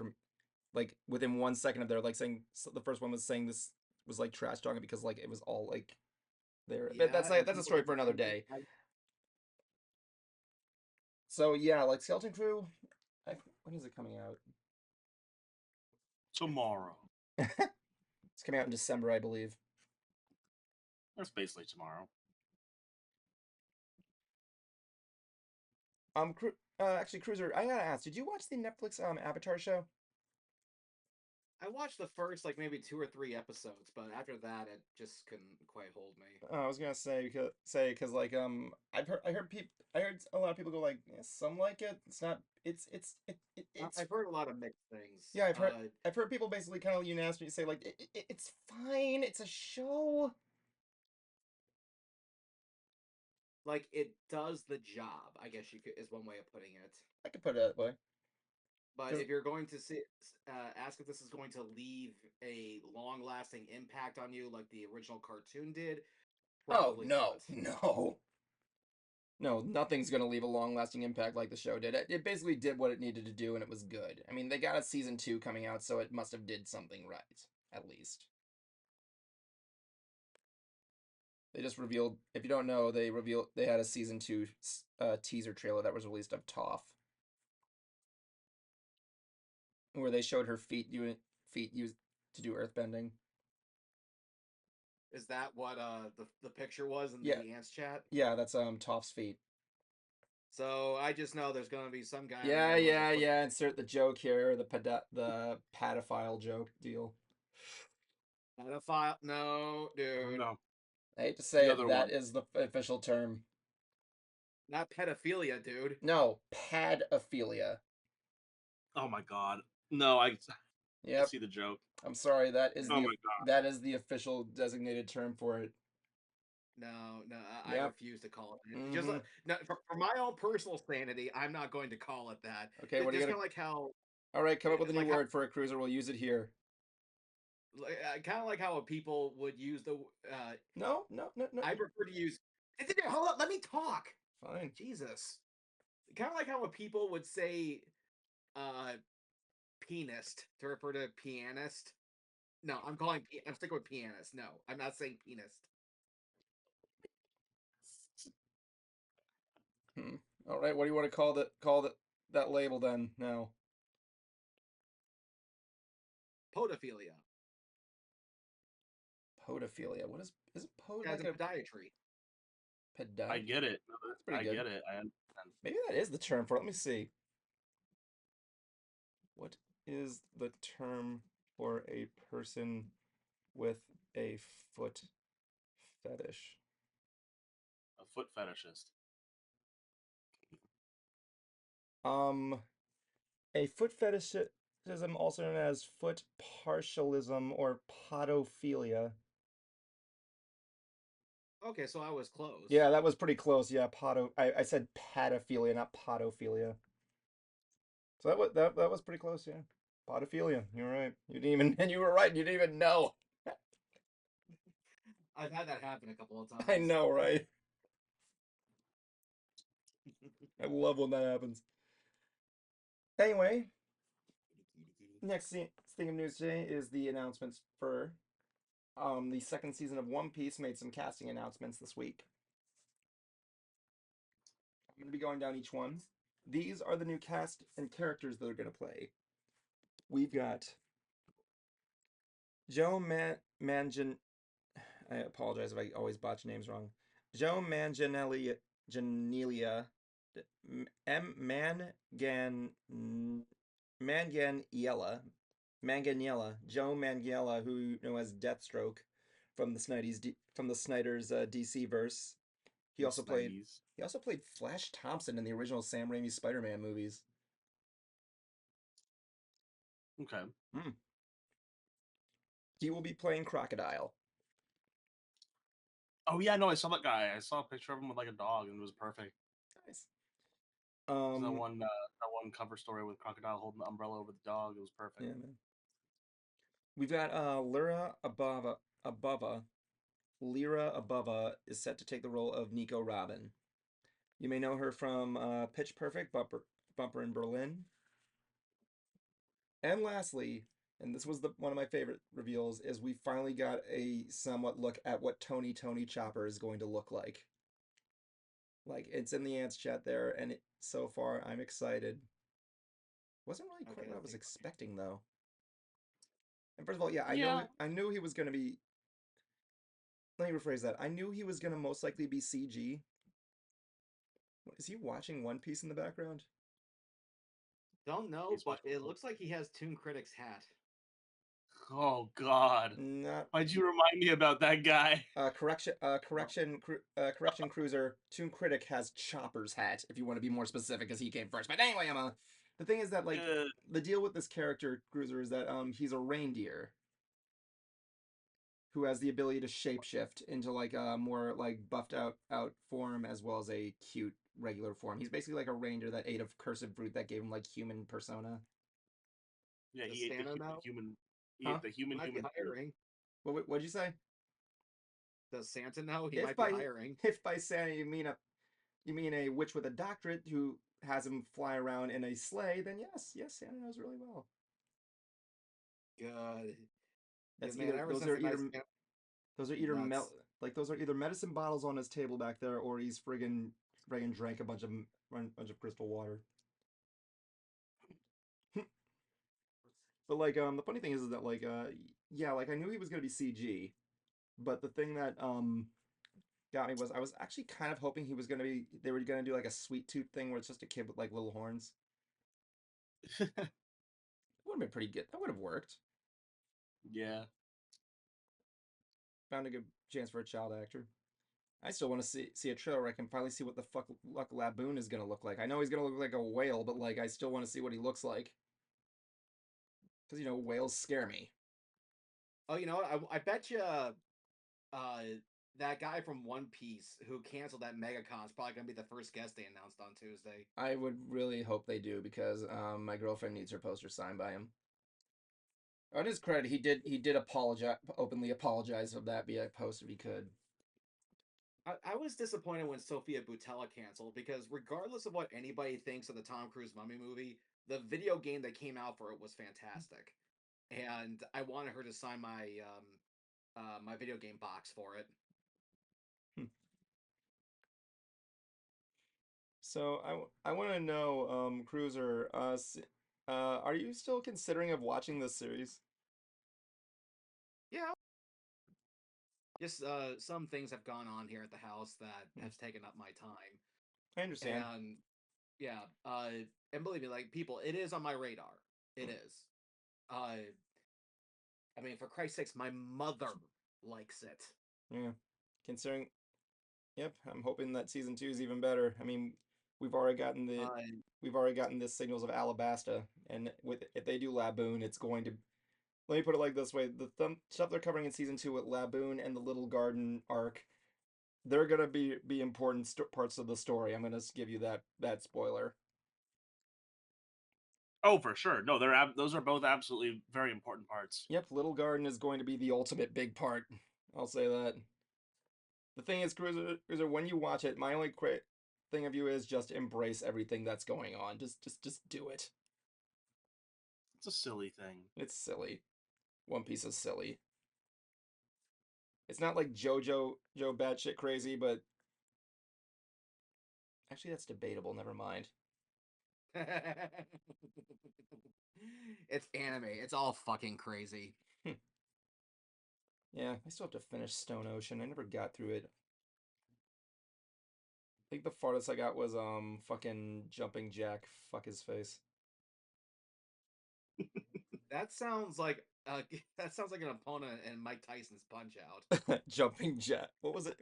like within 1 second of their like saying so the first one was saying this was like trash talking because like it was all like there. But yeah, and that's a people story did for the another same thing. day. So yeah, like Skeleton Crew, when is it coming out? Tomorrow. It's coming out in December, I believe. That's basically tomorrow. Actually, Cruiser, I gotta ask, did you watch the Netflix Avatar show? I watched the first like maybe 2 or 3 episodes, but after that, it just couldn't quite hold me. I was gonna because like I heard a lot of people go like yeah, some like it. It's not. It's I've heard a lot of mixed things. yeah. I've heard people basically kind of unanimously say like it's fine. It's a show. Like it does the job, I guess you could is one way of putting it. I could put it that way. But if you're going to ask if this is going to leave a long-lasting impact on you, like the original cartoon did, Oh probably no, not. no, no! Nothing's gonna leave a long-lasting impact like the show did. It basically did what it needed to do, and it was good. I mean, they got a season 2 coming out, so it must have did something right, at least. They just revealed, if you don't know, they had a season 2 teaser trailer that was released of Toph, where they showed her feet used to do earthbending. Is that what the picture was in Yeah. the ants chat? Yeah, that's Toph's feet. So I just know there's gonna be some guy. Yeah. Insert the joke here, the pedophile joke deal. Pedophile? No, dude. No. I hate to say The it, other that one. is the official term. Not pedophilia, dude. No, padophilia. Oh my god. No, I Yep. see the joke. I'm sorry, that is Oh my god. that is the official designated term for it. No, I Yep. refuse to call it that. Mhm. Just no, for my own personal sanity, I'm not going to call it that. Okay, what are you Just gonna? kind of like how, All right, come up with a new like word for a cruiser. We'll use it here. kind of like how people would use the. No. I prefer to use. Hold on, let me talk. Fine. Jesus. Kind of like how people would say, pianist to refer to pianist. No, I'm sticking with pianist. No, I'm not saying pianist. All right, what do you want to that label then? Now. Podophilia. Podophilia. What is it? Yeah, Like it's a podiatry. I get it. That's pretty I good. get it. I understand. Maybe that is the term for it. Let me see. What is the term for a person with a foot fetish? A foot fetishist. A foot fetishism, also known as foot partialism or podophilia. Okay, so I was close. Yeah, that was pretty close. Yeah, I said padophilia, not podophilia. So that was pretty close. Yeah, podophilia. You're right. You didn't even and you were right. You didn't even know. I've had that happen a couple of times. I know, right? I love when that happens. Anyway, next thing of news today is the announcements for the second season of One Piece made some casting announcements this week. I'm going to be going down each one. These are the new cast and characters that are going to play. We've got Joe Mangan. I apologize if I always botch names wrong. Joe Manganiello, Janelia, Manganiella, Joe Manganiella, who you know as Deathstroke from the Snyder's DC verse. He also played Flash Thompson in the original Sam Raimi Spider-Man movies. Okay. He will be playing Crocodile. Oh yeah, no, I saw that guy. I saw a picture of him with like a dog, and it was perfect. Nice. That one cover story with Crocodile holding the umbrella over the dog. It was perfect. Yeah, man. We've got Lyra Abova. Lyra Abova is set to take the role of Nico Robin. You may know her from Pitch Perfect, Bumper in Berlin. And lastly, and this was one of my favorite reveals, is we finally got a somewhat look at what Tony Chopper is going to look like. Like, it's in the ants chat there, and so far I'm excited. Wasn't really quite what I was expecting, though. And first of all, yeah, I knew he was going to be... Let me rephrase that. I knew he was going to most likely be CG. Is he watching One Piece in the background? Don't know, but it looks like he has Toon Critic's hat. Oh God! Not. Why'd you remind me about that guy? Correction, Cruiser. Toon Critic has Chopper's hat. If you want to be more specific, because he came first. But anyway, Emma. The thing is that like the deal with this character Cruiser is that he's a reindeer who has the ability to shapeshift into like a more like buffed out form as well as a cute regular form. He's basically like a reindeer that ate a cursive fruit that gave him like human persona. Yeah, he ate the human. He ate the human. Hiring. What'd you say? Does Santa know he might be hiring? If by Santa you mean a witch with a doctorate who has him fly around in a sleigh, then yes, Santa knows really well. Good. That's those are either medicine bottles on his table back there, or he's friggin' drank a bunch of crystal water. But like the funny thing is that like yeah, like I knew he was gonna be CG, but the thing that got me was I was actually kind of hoping they were gonna do like a Sweet Tooth thing where it's just a kid with like little horns. It would have been pretty good. That would have worked. Yeah. Found a good chance for a child actor. I still want to see a trailer where I can finally see what the fuck Laboon is gonna look like. I know he's gonna look like a whale, but like I still want to see what he looks like. Because you know whales scare me. Oh, you know what? I bet you that guy from One Piece who canceled that MegaCon is probably gonna be the first guest they announced on Tuesday. I would really hope they do because my girlfriend needs her poster signed by him. On his credit, he did openly apologize of that being posted if he could. I was disappointed when Sofia Boutella canceled because regardless of what anybody thinks of the Tom Cruise Mummy movie, the video game that came out for it was fantastic, and I wanted her to sign my my video game box for it. So I want to know, Cruiser, are you still considering of watching this series? Yeah. Just some things have gone on here at the house that have taken up my time. I understand. And yeah, and believe me, like people, it is on my radar. It is. I mean, for Christ's sakes, my mother likes it. Yeah. Considering, yep, I'm hoping that season 2 is even better. I mean, we've already gotten the signals of Alabasta, and if they do Laboon, it's going to. Let me put it like this way: the stuff they're covering in season 2 with Laboon and the Little Garden arc, they're gonna be important parts of the story. I'm gonna give you that spoiler. Oh, for sure. No, those are both absolutely very important parts. Yep, Little Garden is going to be the ultimate big part. I'll say that. The thing is, Cruiser, when you watch it, my only thing of you is just embrace everything that's going on. Just do it. It's a silly thing. It's silly. One Piece is silly. It's not like Joe batshit crazy, but actually that's debatable. Never mind. It's anime. It's all fucking crazy. Yeah, I still have to finish Stone Ocean. I never got through it. I think the farthest I got was fucking Jumping Jack. Fuck his face. That sounds like that sounds like an opponent in Mike Tyson's Punch Out. Jumping Jack. What was it?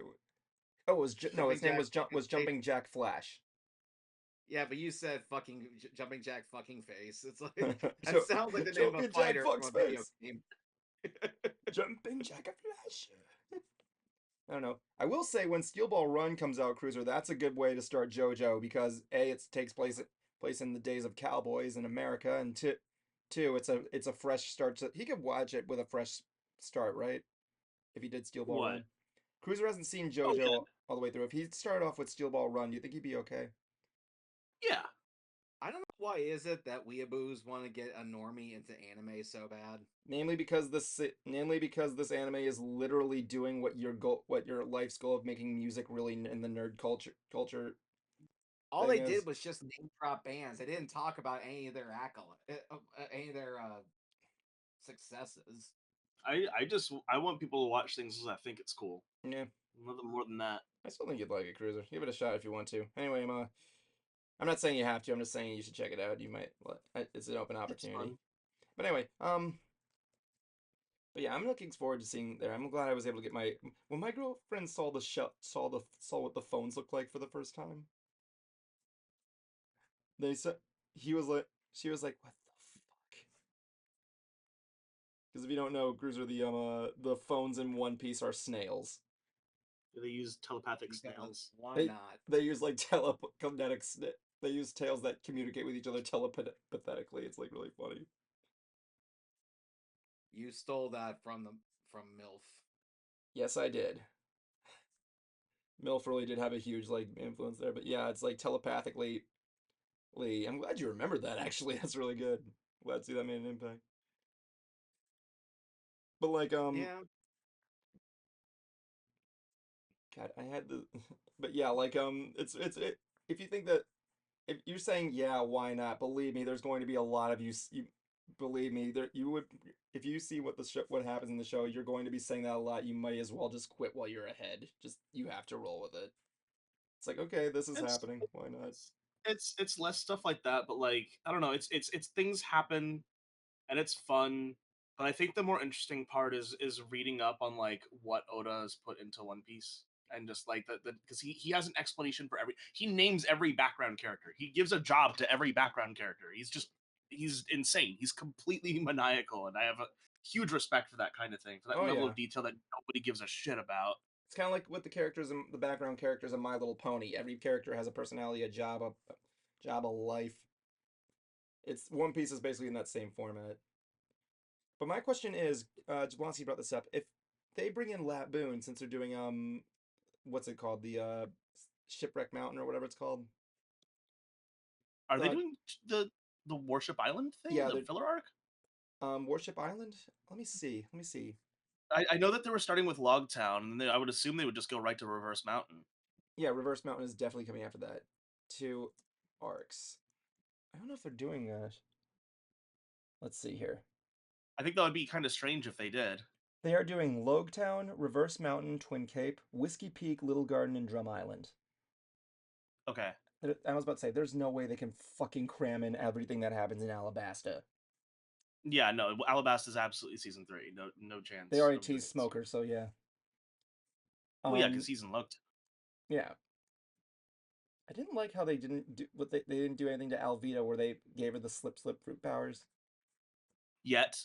Oh, it was no. His Jumping name Jack was fucking face. Jumping Jack Flash. Yeah, but you said fucking Jumping Jack fucking face. It's like that Jo- sounds like the name of a Jumping Jack fighter from fucks a video face. game. Jumping Jack Flash. I don't know. I will say when Steel Ball Run comes out, Cruiser, that's a good way to start JoJo because A, it takes place in the days of cowboys in America, and two, it's a fresh start. He could watch it with a fresh start, right? If he did Steel Ball What? Run. Cruiser hasn't seen Oh yeah, JoJo all the way through. If he started off with Steel Ball Run, do you think he'd be okay? yeah. I don't know why is it that weeaboos want to get a normie into anime so bad. Namely because this anime is literally doing what your life's goal of making music really in the nerd culture All thing they is. did was just name drop bands. They didn't talk about any of their any of their successes. I want people to watch things because I think it's cool. Yeah, Nothing more than that. I still think you'd like it, Cruiser. Give it a shot if you want to. Anyway, I'm not saying you have to. I'm just saying you should check it out. You might. It's an open It's opportunity. fun. But anyway, but yeah, I'm looking forward to seeing there. I'm glad I was able to get my when my girlfriend saw saw what the phones looked like for the first time. They said he was like she was like, what the fuck? Because if you don't know, Cruiser, the phones in One Piece are snails. They use telepathic Because snails. why They not? they use like telekinetic. They use tails that communicate with each other telepathically. It's like really funny. You stole that from MILF. Yes, I did. Milf really did have a huge like influence there, but yeah, it's like telepathically. I'm glad you remembered that. Actually, that's really good. Glad to see that made an impact. But like Yeah. God, I had the, but yeah, like if you think that if you're saying yeah, why not? Believe me, there's going to be a lot of you believe me, there you would if you see what happens in the show, you're going to be saying that a lot. You might as well just quit while you're ahead. Just you have to roll with it. It's like, okay, this is It's happening. Why not? it's less stuff like that, but like I don't know. It's things happen and it's fun. But I think the more interesting part is reading up on like what Oda has put into One Piece and just like the because he has an explanation for he names every background character. He gives a job to every background character. He's insane. He's completely maniacal, and I have a huge respect for that kind of thing, for that Oh level yeah. of detail that nobody gives a shit about. It's kind of like with the characters and the background characters of My Little Pony. Every character has a personality, a life. It's One Piece is basically in that same format. But my question is, Jablonski brought this up. If they bring in Laboon, since they're doing what's it called, the Shipwreck Mountain or whatever it's called. Are they Uh, doing the Warship Island thing, yeah, the the filler arc? Warship Island. Let me see. Let me see. I know that they were starting with Logtown, and I would assume they would just go right to Reverse Mountain. Yeah, Reverse Mountain is definitely coming after that. Two arcs. I don't know if they're doing that. Let's see here. I think that would be kind of strange if they did. They are doing Logtown, Reverse Mountain, Twin Cape, Whiskey Peak, Little Garden, and Drum Island. Okay. I was about to say, there's no way they can fucking cram in everything that happens in Alabasta. Yeah, no, Alabasta is absolutely season 3. No They chance already of doing teased it. Smoker, so yeah. Well, yeah, because he's in Logtown. Yeah. I didn't like how they didn't do they didn't do anything to Alvita where they gave her the slip fruit powers. Yet.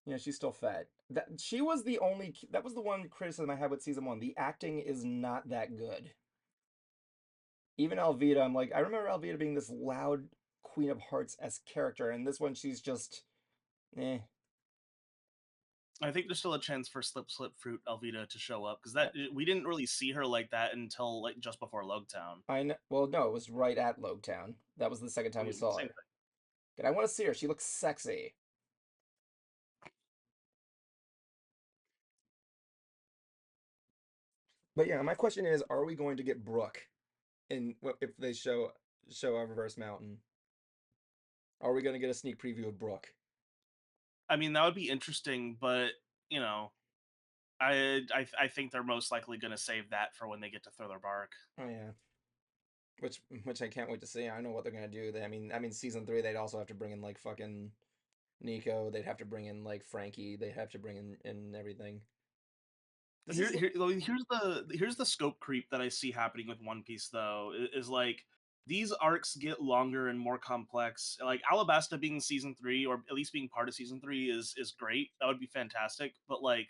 Yeah, she's still fat. She was that was the one criticism I had with season 1. The acting is not that good. Even Alvita, I'm like, I remember Alvita being this loud Queen of Hearts-esque character, and this one she's just eh. I think there's still a chance for Slip Fruit Elvita to show up because I, we didn't really see her like that until like just before Logtown. I know, well, no, it was right at Logtown. That was the second I time we mean, saw same her. thing. And I want to see her. She looks sexy. But yeah, my question is, are we going to get Brooke in if they show our Reverse Mountain? Are we going to get a sneak preview of Brooke? I mean, that would be interesting, but you know, I think they're most likely going to save that for when they get to Thriller Bark. Oh yeah. Which I can't wait to see. I know what they're gonna do. I mean, season 3 they'd also have to bring in like fucking Nico. They'd have to bring in like Frankie. They'd have to bring in everything. This is Here's the scope creep that I see happening with One Piece though is like these arcs get longer and more complex. Like Alabasta being season 3 or at least being part of season 3 is great. That would be fantastic. But like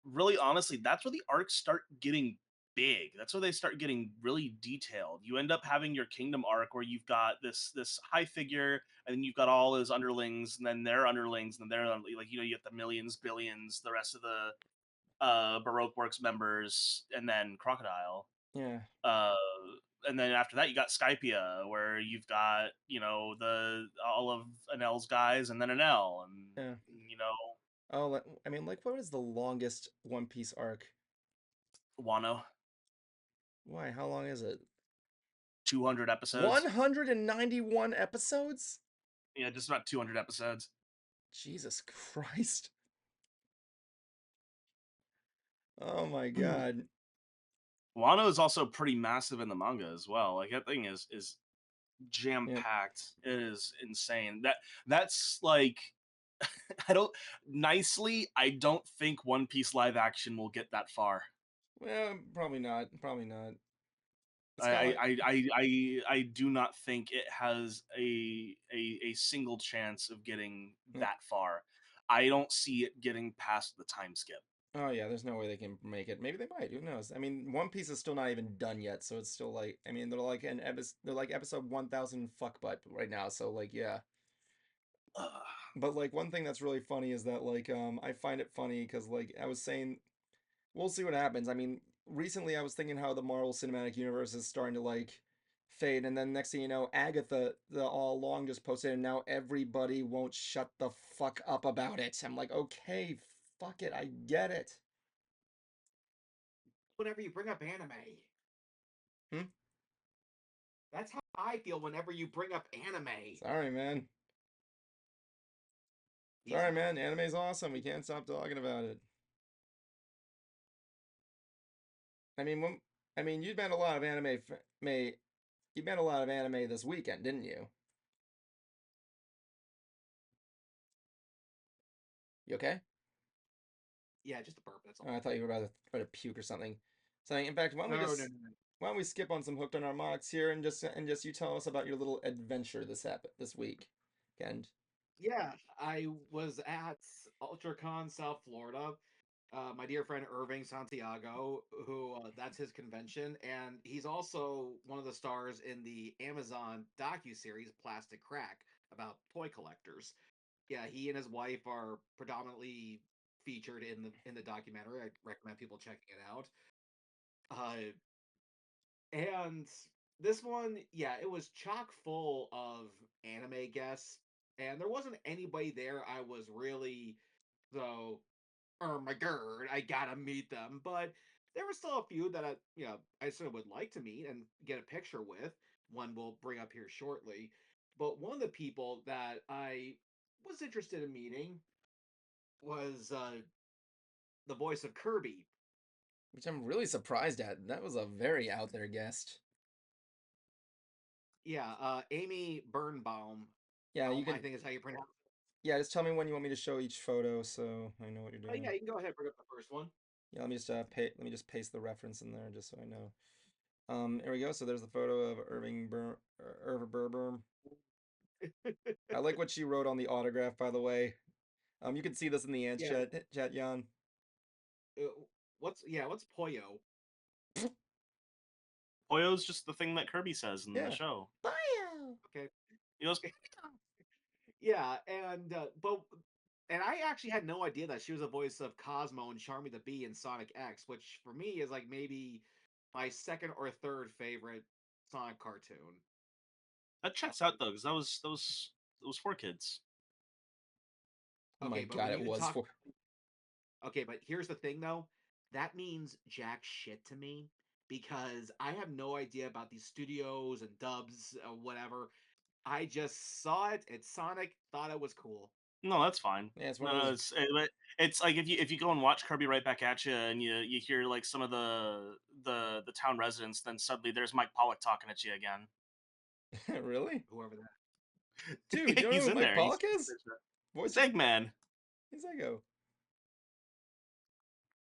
really honestly, that's where the arcs start getting big. That's where they start getting really detailed. You end up having your kingdom arc where you've got this high figure, and then you've got all his underlings, and then their underlings, and then their like you get the millions, billions, the rest of the Baroque Works members, and then Crocodile. yeah. Uh, and then after that, you got Skypia, where you've got the all of Anel's guys, and then Anel, and Yeah. you know Oh, I mean, like, what is the longest One Piece arc? Wano. Why? How long is it? 200 episodes. 191 episodes? Yeah, just about 200 episodes. Jesus Christ. Oh my God. Wano is also pretty massive in the manga as well. Like that thing is jam Yep. packed. It is insane. That's like I don't think One Piece live action will get that far. Well, probably not. Probably not. It's kind of I like, I, I I I do not think it has a single chance of getting yeah. that far. I don't see it getting past the time skip. Oh yeah, there's no way they can make it. Maybe they might. Who knows? I mean, One Piece is still not even done yet, so it's still like, I mean, they're like episode 1000 fuck butt right now. So like, yeah. But like one thing that's really funny is that like I find it funny because like I was saying, we'll see what happens. I mean, recently I was thinking how the Marvel Cinematic Universe is starting to like fade, and then next thing you know, Agatha the All Along just posted, and now everybody won't shut the fuck up about it. I'm like, okay, fuck it, I get it. Whenever you bring up anime, Hmm? that's how I feel whenever you bring up anime. Sorry, man. He's Sorry, not. man. Anime's awesome. We can't stop talking about it. I mean, I mean, you met a lot of you met a lot of anime this weekend, didn't you? You okay? Yeah, just a burp. That's Oh, all. I thought you were about to puke or something. So, in fact, No, no, no, no. why don't we skip on some hooked on our mocks here and just you tell us about your little adventure this week, Kend. Yeah, I was at UltraCon South Florida. My dear friend Irving Santiago, who that's his convention, and he's also one of the stars in the Amazon docu-series Plastic Crack about toy collectors. Yeah, he and his wife are predominantly featured in the documentary. I recommend people checking it out. And this one, yeah, it was chock full of anime guests, and there wasn't anybody there I was really so, oh my god, I gotta meet them. But there were still a few that I sort of would like to meet and get a picture with. One we'll bring up here shortly. But one of the people that I was interested in meeting was the voice of Kirby. Which I'm really surprised at. That was a very out there guest. Yeah, Amy Birnbaum. Yeah, you I can. think is how you pronounce it. Yeah, just tell me when you want me to show each photo, so I know what you're Yeah, doing. you can go ahead and bring up the first one. Yeah, let me just paste the reference in there just so I know. Here we go. So there's the photo of Irva Berber. I like what she wrote on the autograph, by the way. You can see this in the ant Yeah, chat, Jan. what's Poyo? Oyo's just the thing that Kirby says in the Yeah. show. Bio. Okay. He goes, Yeah, and I actually had no idea that she was the voice of Cosmo and Charmy the Bee in Sonic X, which for me is like maybe my second or third favorite Sonic cartoon. that checks out though, because that was for kids. Oh my Okay, but when god, it you was talk for. Okay, but here's the thing though. that means jack shit to me because I have no idea about these studios and dubs or whatever. I just saw it at Sonic, thought it was cool. No, that's fine. Yeah, it's one of No, those. it's like if you go and watch Kirby Right Back at You and you hear like some of the town residents, then suddenly there's Mike Pollock talking at you again. Really? Whoever that. Dude, you don't know He's who in Mike there. Pollock is? It's Voice of Eggman. He's Ego.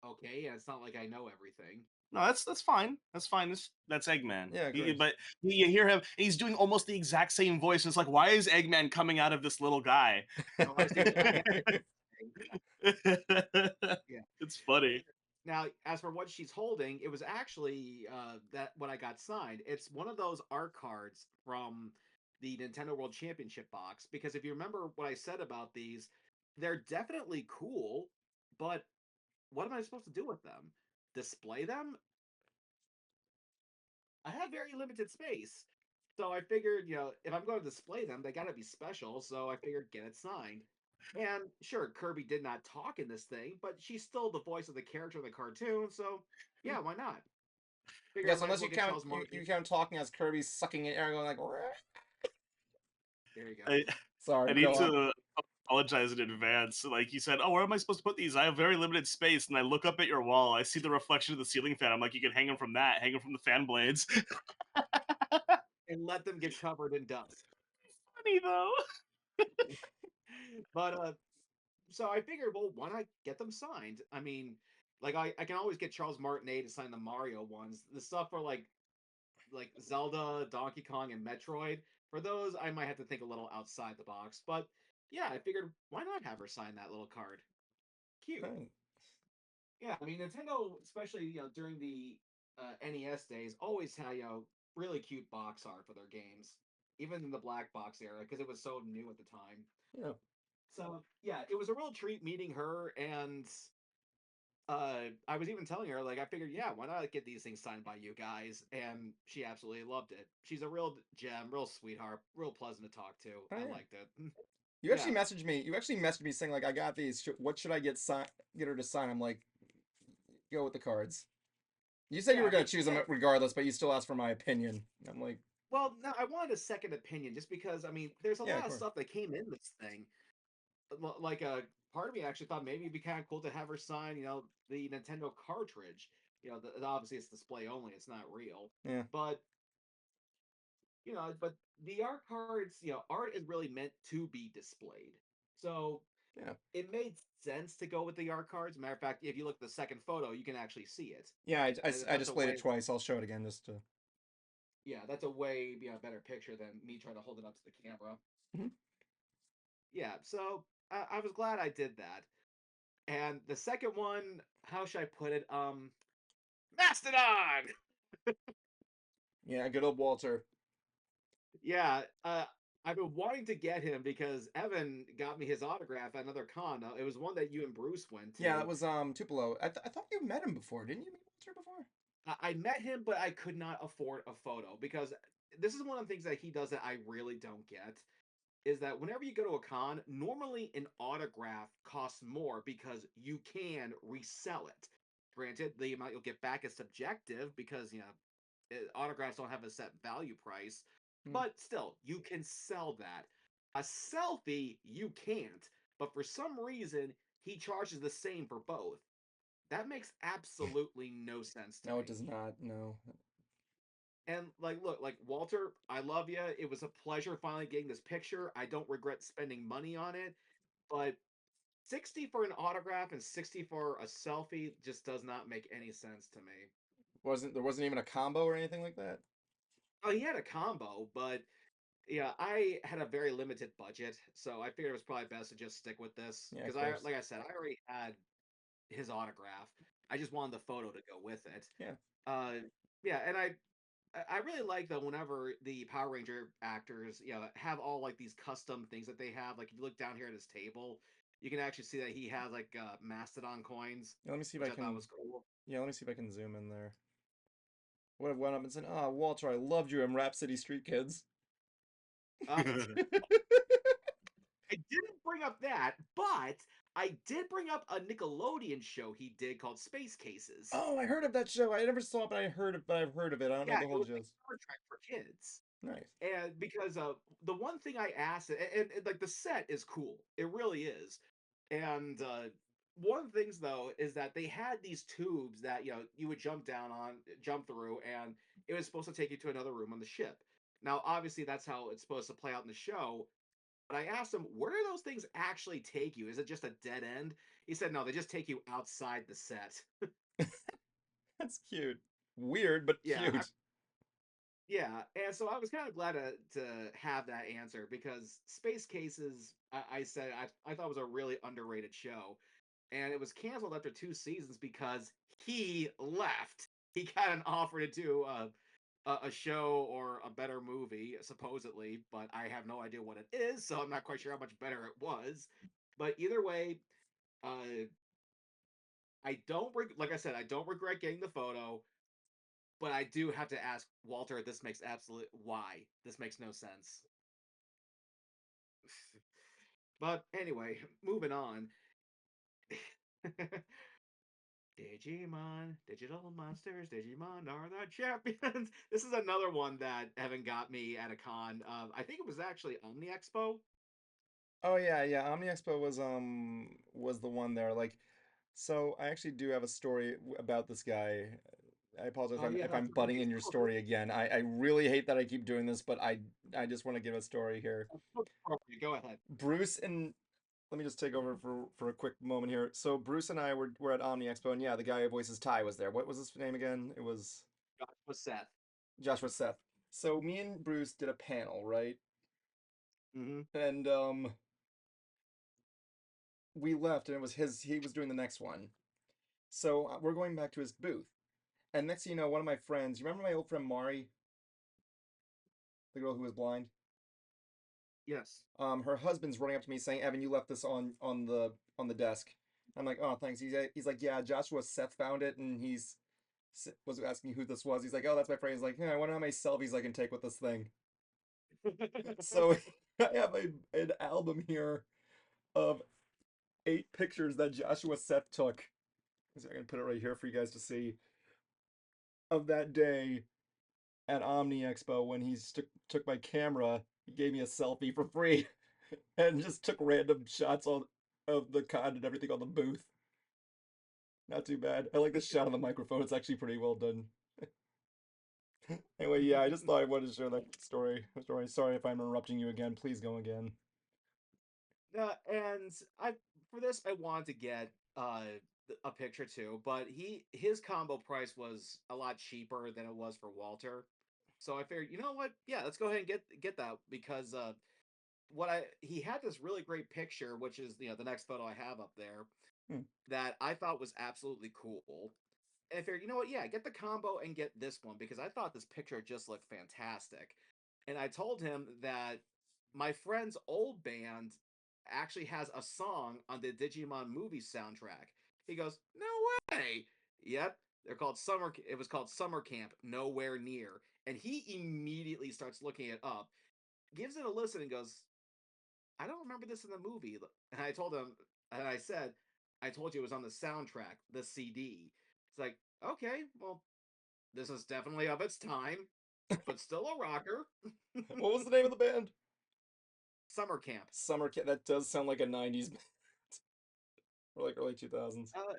Okay, yeah, it's not like I know everything. No, that's fine. That's fine. That's Eggman. Yeah, great. But you hear him, and he's doing almost the exact same voice. And it's like, why is Eggman coming out of this little guy? Oh, I see. Yeah. It's funny. Now, as for what she's holding, it was actually that what I got signed. It's one of those art cards from the Nintendo World Championship box. Because if you remember what I said about these, they're definitely cool, but what am I supposed to do with them? Display them? I have very limited space. So I figured, if I'm going to display them, they got to be special. So I figured get it signed. And sure, Kirby did not talk in this thing, but she's still the voice of the character in the cartoon. So yeah, why not? Figure I Yes, might as unless well you get count Charles Martin. you count talking as Kirby sucking in air, going like. There you go. I, Sorry, I need go on. to apologize in advance. Like you said, oh, where am I supposed to put these? I have very limited space, and I look up at your wall. I see the reflection of the ceiling fan. I'm like, you can hang them from that, hang them from the fan blades. And let them get covered in dust. Funny though. But so I figured, well, why not get them signed? I mean, like I can always get Charles Martinet to sign the Mario ones. The stuff for like Zelda, Donkey Kong, and Metroid. For those, I might have to think a little outside the box. But yeah, I figured why not have her sign that little card? Cute. Right. Yeah, I mean Nintendo, especially during the NES days, always had really cute box art for their games, even in the black box era because it was so new at the time. Yeah. So yeah, it was a real treat meeting her, and I was even telling her like I figured, yeah, why not get these things signed by you guys? And she absolutely loved it. She's a real gem, real sweetheart, real pleasant to talk to. Oh, I yeah. liked it. You Yeah. actually messaged me. You actually messaged me saying like, I got these. What should I get her to sign? I'm like, go with the cards. You said you Yeah, were gonna choose them regardless, but you still asked for my opinion. I'm like, well, no, I wanted a second opinion just because I mean, there's a yeah, of lot of course. stuff that came in this thing. Like part of me actually thought maybe it'd be kind of cool to have her sign, the Nintendo cartridge. Obviously it's display only; it's not real. Yeah. But but the art cards, art is really meant to be displayed. So Yeah. it made sense to go with the art cards. Matter of fact, if you look at the second photo, you can actually see it. Yeah, I That's a displayed it way. twice. I'll show it again just to. Yeah, that's a way better picture than me trying to hold it up to the camera. Mhm. Yeah, so I was glad I did that. And the second one, how should I put it? Mastodon. Yeah, good old Walter. Yeah, I've been wanting to get him because Evan got me his autograph at another con. It was one that you and Bruce went to. Yeah, that was Tupelo. I thought you met him before, didn't you meet Walter before? I met him, but I could not afford a photo because this is one of the things that he does that I really don't get. Is that whenever you go to a con, normally an autograph costs more because you can resell it. Granted, the amount you'll get back is subjective because autographs don't have a set value price, but still, you can sell that. A selfie, you can't, but for some reason, he charges the same for both. That makes absolutely no sense to No, me. it does not. No. And look, Walter, I love you. It was a pleasure finally getting this picture. I don't regret spending money on it, but 60 for an autograph and 60 for a selfie just does not make any sense to me. There wasn't even a combo or anything like that? Oh, he had a combo, but yeah, I had a very limited budget, so I figured it was probably best to just stick with this Yeah, because of course. like I said, I already had his autograph. I just wanted the photo to go with it. Yeah. Yeah, and I really like though whenever the Power Ranger actors, have all like these custom things that they have. Like if you look down here at his table, you can actually see that he has like Mastodon coins, Yeah, let me see if which I I thought can. was cool. Yeah, let me see if I can zoom in there. What have went up and said, "Ah, Walter, I loved you in Rap City Street Kids." I didn't bring up that, but I did bring up a Nickelodeon show he did called Space Cases. Oh, I heard of that show. I never saw it, but I've heard of it. I don't know Yeah, the it whole was like gist. Star Trek for kids. Nice. And because the one thing I asked, and like the set is cool, it really is. And one of the things though is that they had these tubes that you would jump through, and it was supposed to take you to another room on the ship. Now, obviously, that's how it's supposed to play out in the show. But I asked him, where do those things actually take you? Is it just a dead end? He said, no, they just take you outside the set. That's cute. Weird, but Yeah, cute. yeah, and so I was kind of glad to have that answer because Space Cases, I said I thought was a really underrated show, and it was canceled after 2 seasons because he left. He got an offer to do a show or a better movie, supposedly, but I have no idea what it is, so I'm not quite sure how much better it was. But either way, uh, like I said, I don't regret getting the photo. But I do have to ask Walter, this makes absolute why? This makes no sense. But anyway, moving on. Digimon, digital monsters, Digimon are the champions. This is another one that Evan got me at a con. I think it was actually Omni Expo. Oh yeah, yeah. Omni Expo was the one there. Like, so I actually do have a story about this guy. I apologize Oh if yeah, I'm tell butting me, in your story again. I really hate that I keep doing this, but I just want to give a story here. Go ahead. Bruce and let me just take over for a quick moment here. So Bruce and I were at Omni Expo, and yeah, the guy who voices Ty was there. What was his name again? It was With Seth. Joshua Seth. So me and Bruce did a panel, right? Mm-hmm. And we left, and it was he was doing the next one. So we're going back to his booth. And next thing you know, one of my friends, you remember my old friend Mari, the girl who was blind? Yes. Her husband's running up to me saying, "Evan, you left this on the desk." I'm like, "Oh, thanks." He's like, "Yeah, Joshua Seth found it, and was asking who this was." He's like, "Oh, that's my friend." He's like, "Yeah, I wonder how many selfies I can take with this thing." So I have an album here of 8 pictures that Joshua Seth took. So I can put it right here for you guys to see of that day at Omni Expo when he took my camera. He gave me a selfie for free and just took random shots of the con and everything on the booth. Not too bad. I like the shot on the microphone. It's actually pretty well done. Anyway, yeah, I just thought I wanted to share that story. Sorry if I'm interrupting you again. Please go again. And I for this I wanted to get a picture too, but his combo price was a lot cheaper than it was for Walter. So I figured, you know what? Yeah, let's go ahead and get that because what I he had this really great picture, which is the next photo I have up there Hmm. that I thought was absolutely cool. And I figured, you know what? Yeah, get the combo and get this one because I thought this picture just looked fantastic. And I told him that my friend's old band actually has a song on the Digimon movie soundtrack. He goes, "No way!" Yep, they're called Summer. It was called Summer Camp Nowhere Near, and he immediately starts looking it up, gives it a listen, and goes, "I don't remember this in the movie." And I told him, and I said, "I told you it was on the soundtrack, the CD." It's like, okay, well, this is definitely of its time, but still a rocker. What was the name of the band? Summer Camp. Summer Cat. That does sound like a '90s band or like early 2000s. Uh,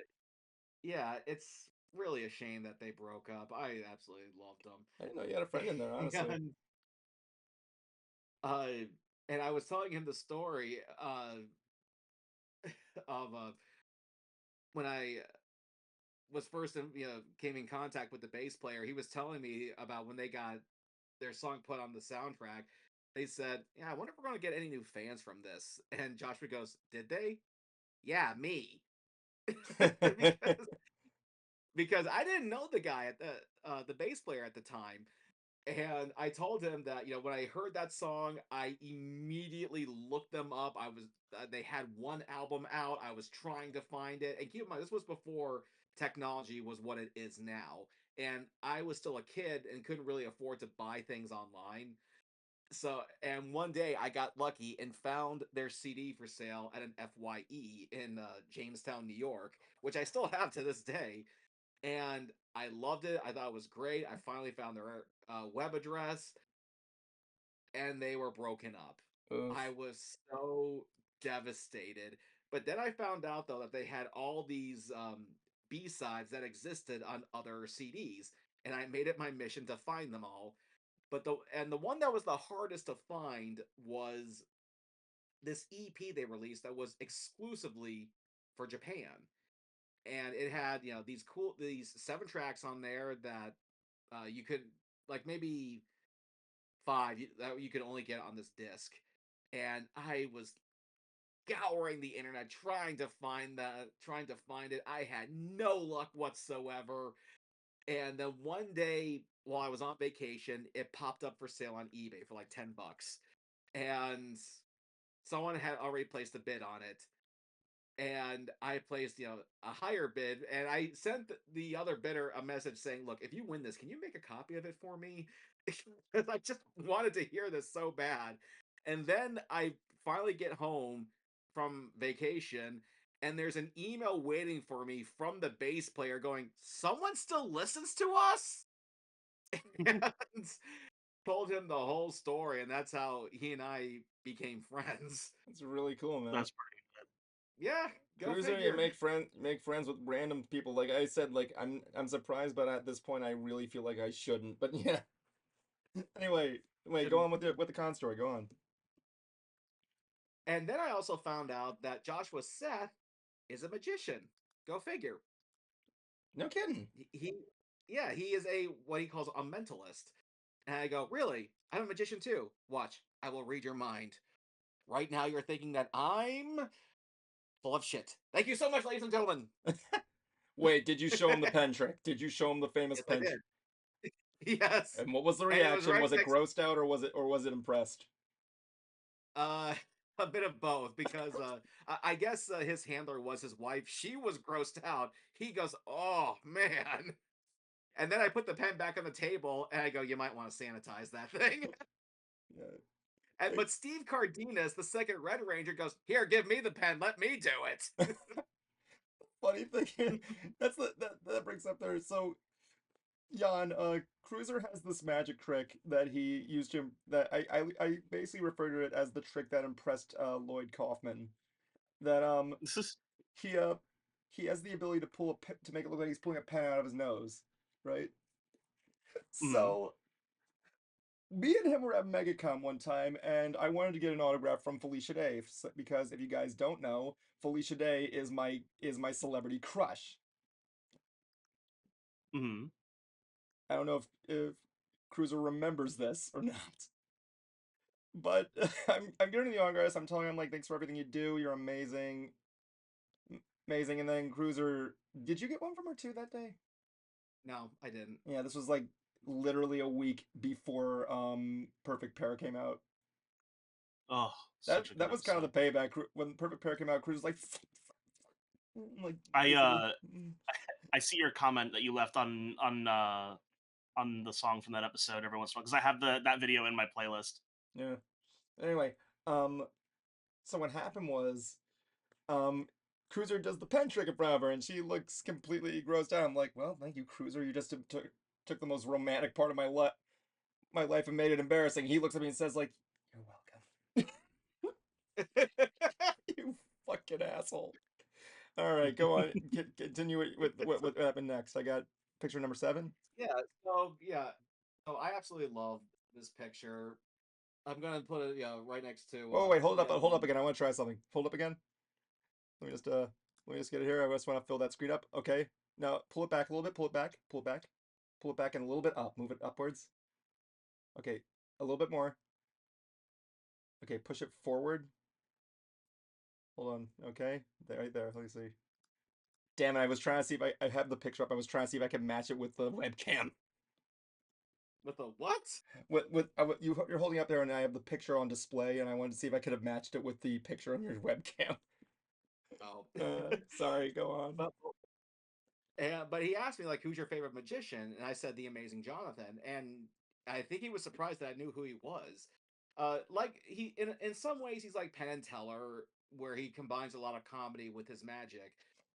yeah, it's really a shame that they broke up. I absolutely loved I didn't know you had a friend in there, them. honestly. and uh, and I was telling him the story of when I was first came in contact with the bass player. He was telling me about when they got their song put on the soundtrack. They said, "Yeah, I wonder if we're going to get any new fans from this." And Joshua goes, "Did they?" "Yeah, me." because because I didn't know the guy at the bass player at the time. And I told him that when I heard that song, I immediately looked them up. I was They had one album out. I was trying to find it, and keep in mind this was before technology was what it is now, and I was still a kid and couldn't really afford to buy things online. And one day I got lucky and found their CD for sale at an FYE in Jamestown, New York, which I still have to this day. And I loved it. I thought it was great. I finally found their web address, and they were broken up. Oof. I was so devastated. But then I found out though that they had all these B-sides that existed on other CDs, and I made it my mission to find them all. But the one that was the hardest to find was this EP they released that was exclusively for Japan. And it had, these 7 tracks on there that you could, like, maybe 5 that you could only get on this disc. And I was scouring the internet trying to find it. I had no luck whatsoever. And then one day while I was on vacation, it popped up for sale on eBay for like $10. And someone had already placed a bid on it. And I placed, a higher bid, and I sent the other bidder a message saying, "Look, if you win this, can you make a copy of it for me? Because I just wanted to hear this so bad." And then I finally get home from vacation, and there's an email waiting for me from the bass player going, "Someone still listens to us?" And told him the whole story, and that's how he and I became friends. That's really cool, man. That's pretty Yeah, go Cruiser, you figure. make friends with random people. Like I said, like I'm surprised, but at this point, I really feel like I shouldn't. But yeah. Anyway, wait, go Shouldn't. on with the con story. Go on. And then I also found out that Joshua Seth is a magician. Go figure. No kidding. Yeah, he is a what he calls a mentalist. And I go, really? I'm a magician too. Watch, I will read your mind. Right now, you're thinking that I'm full of shit. Thank you so much, ladies and gentlemen. Wait, did you show him the pen trick? Did you show him the famous Yes, I pen trick? did. Yes, And what was the and it was reaction? right Was it next. grossed out or was it impressed? Uh, a bit of both because I guess his handler was his wife. She was grossed out. He goes, "Oh man." And then I put the pen back on the table and I go, "You might want to sanitize that thing." Yeah. And but Steve Cardenas, the second Red Ranger, goes, "Here, give me the pen. Let me do it." Funny thing, that brings up there. So Jan, Cruiser has this magic trick that he used to that I basically refer to it as the trick that impressed Lloyd Kaufman. That good. he uh he has the ability to to make it look like he's pulling a pen out of his nose, right? Mhm. So me and him were at MegaCon one time, and I wanted to get an autograph from Felicia Day because if you guys don't know, Felicia Day is my celebrity crush. Mhm. I don't know if Cruiser remembers this or not, but I'm getting the autographs. I'm telling him like, thanks for everything you do. You're amazing, amazing. And then Cruiser, did you get one from her too that day? No, I didn't. Yeah, this was like literally a week before Perfect Pair came out. Oh, That such a good that was kind of episode. the payback. When Perfect Pair came out, Cruz was like, like I basically, I see your comment that you left on the song from that episode every once in a while because I have that video in my playlist. yeah. Anyway, um, so what happened was, Cruiser does the pen trick in front of her, and she looks completely grossed out. I'm like, well, thank you, Cruiser. You just took the most romantic part of my life and made it embarrassing. He looks at me and says, like, you're welcome. You fucking asshole. All right, go on. Continue what happened next. I got picture number 7. Yeah, so I absolutely love this picture. I'm gonna put it, right next to Oh wait, hold up him. again. I want to try something. Hold up again. Let me just uh let me just get it here. I just want to fill that screen up. Okay. Now pull it back a little bit. Pull it back. Pull it back. Pull it back and a little bit up. Move it upwards. Okay, a little bit more. Okay, push it forward. Hold on. Okay, there, right there. Let me see. Damn it! I was trying to see if I have the picture up. I was trying to see if I could match it with the webcam. With the what? You're holding up there, and I have the picture on display, and I wanted to see if I could have matched it with the picture on your webcam. Oh. Sorry, go on. but but he asked me like, "Who's your favorite magician?" And I said, "The Amazing Jonathan." And I think he was surprised that I knew who he was. Like he in some ways he's like Penn and Teller, where he combines a lot of comedy with his magic,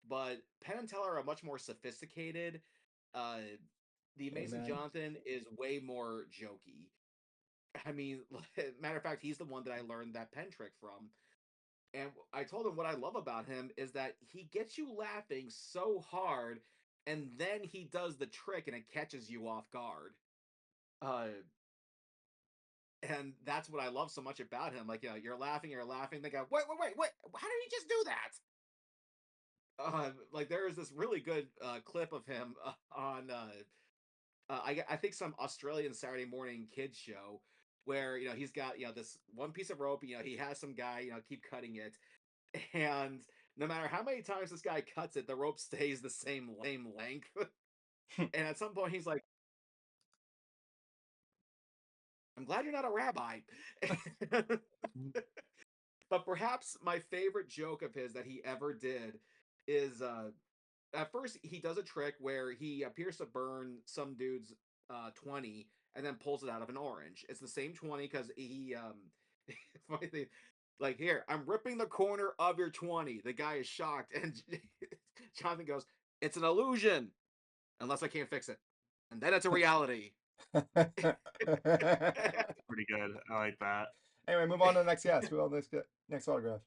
but Penn and Teller are much more sophisticated. Uh, the Amazing Amen. Jonathan is way more jokey. I mean, matter of fact, he's the one that I learned that pen trick from. And I told him what I love about him is that he gets you laughing so hard, and then he does the trick and it catches you off guard. Uh, and that's what I love so much about him. Like, you're laughing. They go, wait. How did he just do that? Like there is this really good clip of him on I think some Australian Saturday morning kids show where he's got this one piece of rope. He has some guy keep cutting it, and no matter how many times this guy cuts it, the rope stays the same length. And at some point, he's like, "I'm glad you're not a rabbi." But perhaps my favorite joke of his that he ever did is at first he does a trick where he appears to burn some dude's 20 and then pulls it out of an orange. It's the same 20 because he funny thing, like, here, I'm ripping the corner of your 20. The guy is shocked, and Jonathan goes, "It's an illusion unless I can't fix it, and then it's a reality." Pretty good. I like that. Anyway, move on to the next guest. Move on to the next autograph.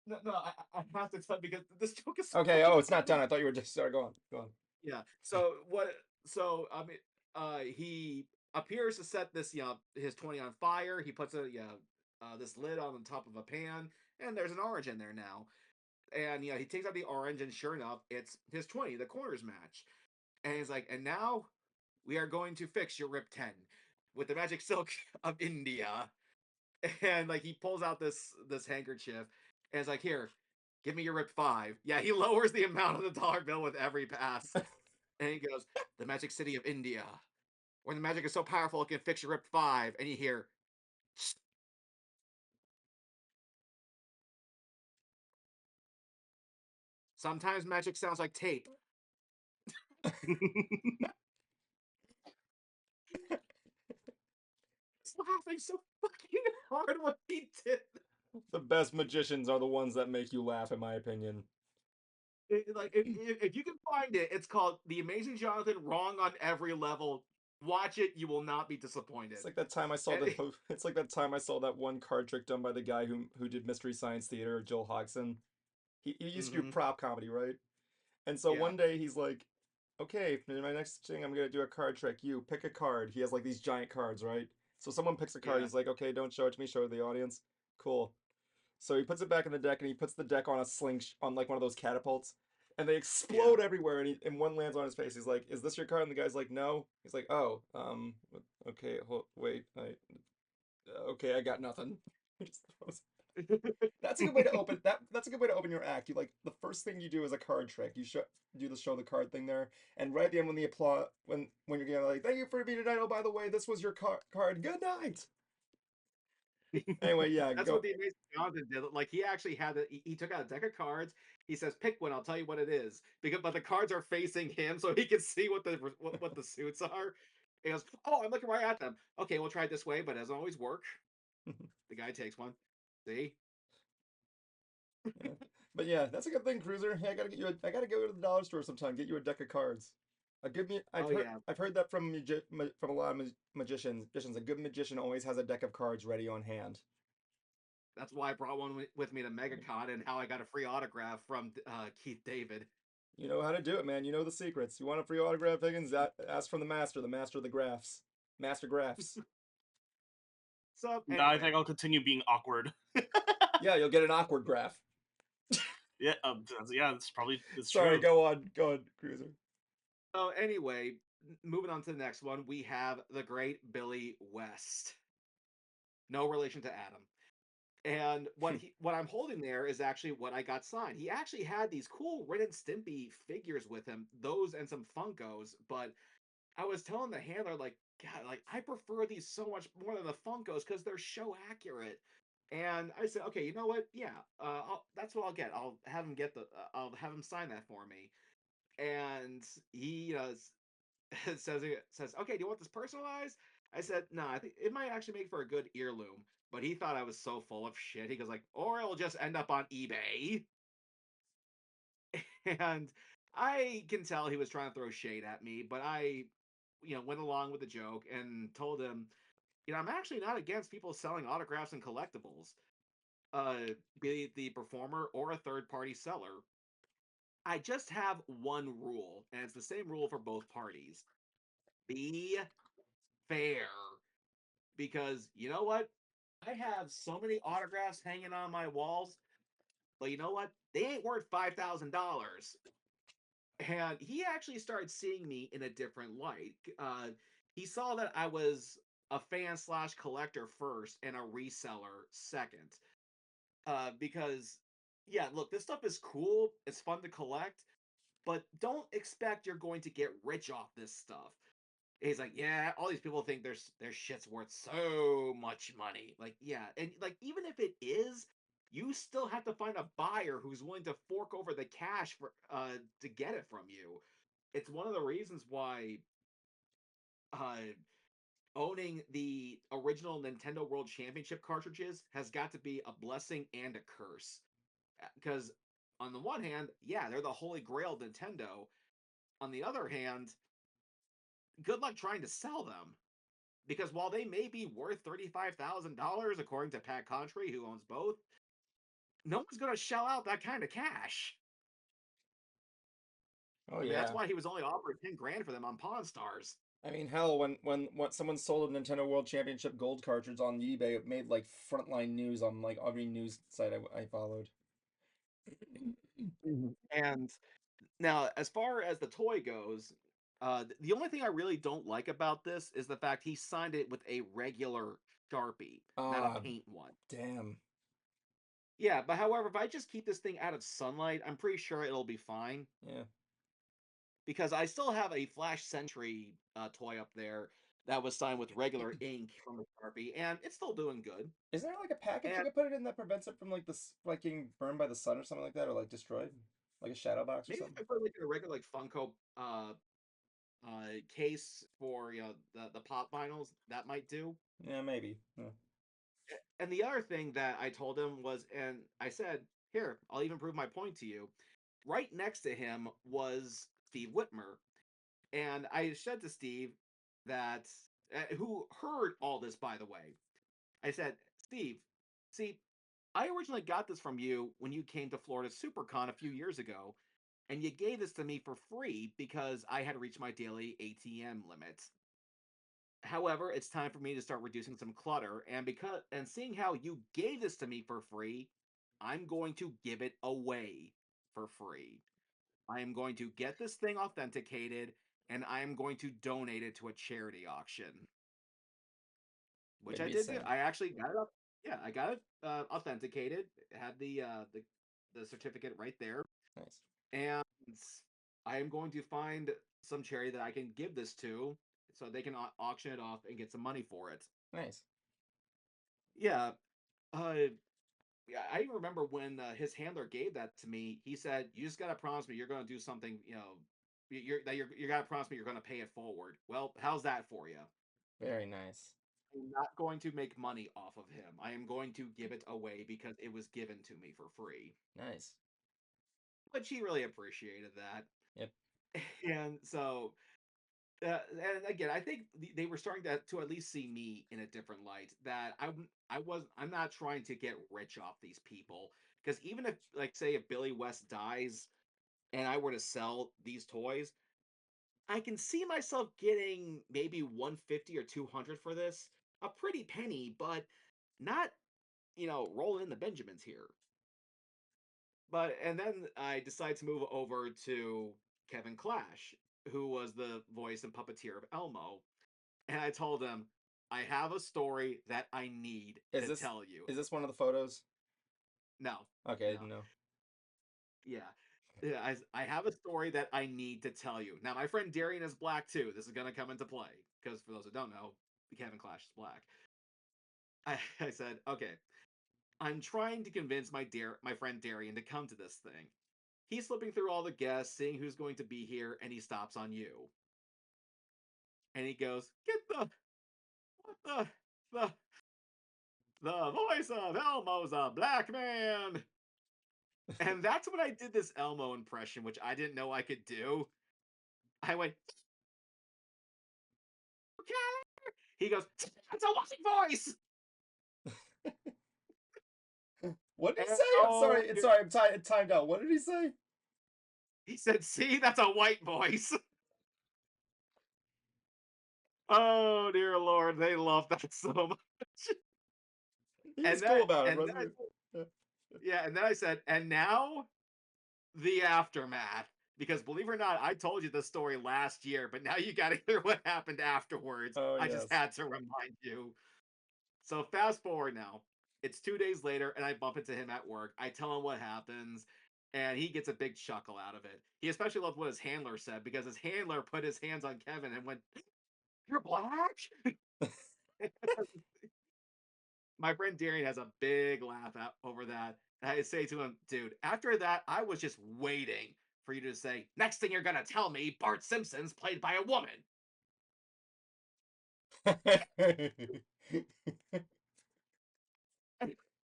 No, I have to tell because this joke is Okay. such a Oh, it's not funny. done. I thought you were just sorry. Go on. Go on. Yeah. So what? So I mean, he appears to set this, his 20 on fire. He puts this lid on the top of a pan, and there's an orange in there now. And he takes out the orange, and sure enough, it's his 20. The corners match, and he's like, and now we are going to fix your Rip 10 with the magic silk of India. And like he pulls out this handkerchief, and it's like, here, give me your Rip 5. Yeah, he lowers the amount of the dollar bill with every pass. And he goes, the magic city of India, where the magic is so powerful it can fix your Rip 5. And you hear, sometimes magic sounds like tape. He's laughing so fucking hard when he did. The best magicians are the ones that make you laugh, in my opinion. Like if you can find it, it's called The Amazing Jonathan Wrong on Every Level. Watch it, you will not be disappointed. It's like that time I saw And- It's like that time I saw that one card trick done by the guy who did Mystery Science Theater, Joel Hodgson. He used to do Mhm. prop comedy, right? And so Yeah. one day he's like, "Okay, in my next thing, I'm gonna do a card trick. You pick a card." He has like these giant cards, right? So someone picks a card. Yeah. He's like, "Okay, don't show it to me. Show it to the audience." Cool. So he puts it back in the deck and he puts the deck on a sling on like one of those catapults, and they Yeah. explode everywhere. And one lands on his face. He's like, "Is this your card?" And the guy's like, "No." He's like, "Oh, okay, wait, okay, I got nothing." He just throws. That's a good way to open that. That's a good way to open your act. You like the first thing you do is a card trick. You do the show the card thing there, and right at the end when the applause when you're getting like, "Thank you for being tonight. Oh, by the way, this was your card. Good night." Anyway, yeah, That's go. what the Amazing Jonathan did. Like he actually had he took out a deck of cards. He says, "Pick one. I'll tell you what it is." Because but the cards are facing him, so he can see what the suits are. He goes, "Oh, I'm looking right at them. Okay, we'll try it this way, but it doesn't always work." The guy takes one. See? Yeah. But yeah, that's a good thing, Cruiser. Hey, I gotta go to the dollar store sometime. Get you a deck of cards. Oh yeah, I've heard that from from a lot of magicians. A good magician always has a deck of cards ready on hand. that's why I brought one with me to MegaCon, and how I got a free autograph from Keith David. You know how to do it, man. You know the secrets. You want a free autograph, Higgins? Ask from the master of the graphs, master graphs. So No, I anyway, think I'll continue being awkward. Yeah, you'll get an awkward graph. Yeah, yeah, it's Sorry, true. go on, Cruiser. moving on to the next one, we have the great Billy West. No relation to Adam. And what I'm holding there is actually what I got signed. He actually had these cool Ren and Stimpy figures with him, those and some Funkos. But I was telling the handler, like, God, like I prefer these so much more than the Funkos because they're so accurate. And I said, okay, you know what? Yeah, that's what I'll get. I'll have him sign that for me. And he says, okay, do you want this personalized? I said, "No, I think it might actually make for a good heirloom." But he thought I was so full of shit. He goes like, "Or it'll just end up on eBay." And I can tell he was trying to throw shade at me, but I, went along with the joke and told him, I'm actually not against people selling autographs and collectibles, be it the performer or a third party seller. I just have one rule, and it's the same rule for both parties: be fair. Because you know what? I have so many autographs hanging on my walls, but you know what? They ain't worth $5,000. And he actually started seeing me in a different light. He saw that I was a fan slash collector first and a reseller second. Because, yeah, look, this stuff is cool. It's fun to collect, but don't expect you're going to get rich off this stuff. He's like, yeah, all these people think their shit's worth so much money. Like, yeah, and like even if it is, you still have to find a buyer who's willing to fork over the cash for to get it from you. It's one of the reasons why uh owning the original Nintendo World Championship cartridges has got to be a blessing and a curse. Because on the one hand, yeah, they're the holy grail of Nintendo. On the other hand, good luck trying to sell them. Because while they may be worth $35,000, according to Pat Contry, who owns both, no one's going to shell out that kind of cash. Oh I mean, that's yeah. why he was only offering 10 grand for them on Pawn Stars. I mean, hell, when someone sold a Nintendo World Championship gold cartridge on eBay, it made like frontline news on like every news site I followed. And now, as far as the toy goes, the only thing I really don't like about this is the fact he signed it with a regular Sharpie, not a Ah, paint one. damn. Yeah, but however, if I just keep this thing out of sunlight, I'm pretty sure it'll be fine. Yeah. Because I still have a Flash Sentry toy up there that was signed with regular ink from the Sharpie, and it's still doing good. Isn't there like a package you And could put it in that prevents it from like this like getting burned by the sun or something like that, or like destroyed, like a shadow box or maybe if something? I put like a regular like Funko case for the pop vinyls, that might do. Yeah, maybe. Yeah. And the other thing that I told him was, and I said, here, I'll even prove my point to you. Right next to him was Steve Whitmer, and I said to Steve that, who heard all this, by the way. I said, Steve, see, I originally got this from you when you came to Florida SuperCon a few years ago, and you gave this to me for free because I had reached my daily ATM limit. However, it's time for me to start reducing some clutter, and seeing how you gave this to me for free, I'm going to give it away for free. I am going to get this thing authenticated, and I am going to donate it to a charity auction, Way which to I be a did do. saint. I actually got it up. Yeah, I got it authenticated. Had the certificate right there, Nice. and I am going to find some charity that I can give this to, so they can auction it off and get some money for it. Nice. Yeah, uh, yeah. I even remember when his handler gave that to me. He said, "You just gotta promise me you're gonna do something. You gotta promise me you're gonna pay it forward." Well, how's that for you? Very nice. I'm not going to make money off of him. I am going to give it away because it was given to me for free. Nice. But she really appreciated that. Yep. And so, and again, I think they were starting to at least see me in a different light. That I'm not trying to get rich off these people, because even if, like, say, if Billy West dies and I were to sell these toys, I can see myself getting maybe 150 or 200 for this. A pretty penny, but not, rolling in the Benjamins here. But and then I decided to move over to Kevin Clash, who was the voice and puppeteer of Elmo, and I told him, I have a story that I need Is to this tell you. is this one of the photos? No, Okay, I no, didn't know. yeah. Yeah, I have a story that I need to tell you. Now, my friend Darian is black too. This is going to come into play because, for those who don't know, Kevin Clash is black. I said, okay, I'm trying to convince my friend Darian to come to this thing. He's flipping through all the guests, seeing who's going to be here, and he stops on you. And he goes, the the the voice of Elmo's a black man. And that's when I did this Elmo impression, which I didn't know I could do. I went, okay. He goes, that's a white voice. What did he And say? I'm oh, sorry. It's sorry. I'm timed out. What did he say? he said, see, that's a white voice. Oh dear Lord, they love that so much. He was And cool that, about it, and then wasn't he? yeah, and then I said, and now the aftermath. Because believe it or not, I told you the story last year, but now you got to hear what happened afterwards. Oh I just yes. had to remind you. So fast forward now. It's 2 days later, and I bump into him at work. I tell him what happens, and he gets a big chuckle out of it. He especially loved what his handler said because his handler put his hands on Kevin and went, "You're black." My friend Darian has a big laugh over that. And I say to him, dude, after that, I was just waiting for you to say, next thing you're gonna tell me, Bart Simpson's played by a woman.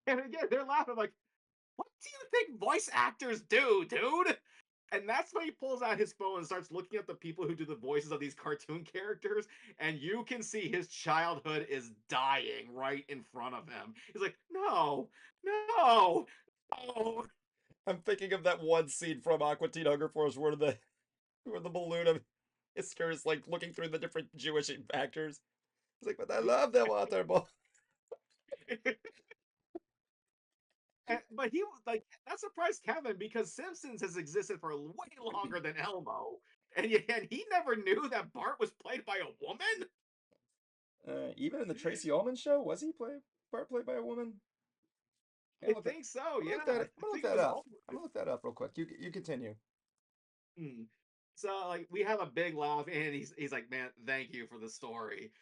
And again, they're laughing like, what do you think voice actors do, dude? And that's when he pulls out his phone and starts looking at the people who do the voices of these cartoon characters, and you can see his childhood is dying right in front of him. He's like, no, no, no. I'm thinking of that one scene from Aqua Teen Hunger Force where the balloon of Isker is like looking through the different Jewish actors. He's like, but I love the water ball. But he like that surprised Kevin because Simpsons has existed for way longer than Elmo, and he never knew that Bart was played by a woman. Even in the Tracy Ullman show, was he part played by a woman? I think so. I'm gonna Yeah, look that. I I'm gonna look think it that was up. all. I'm gonna look that up real quick. You continue. Hmm. So like we have a big laugh, and he's like, "Man, thank you for the story."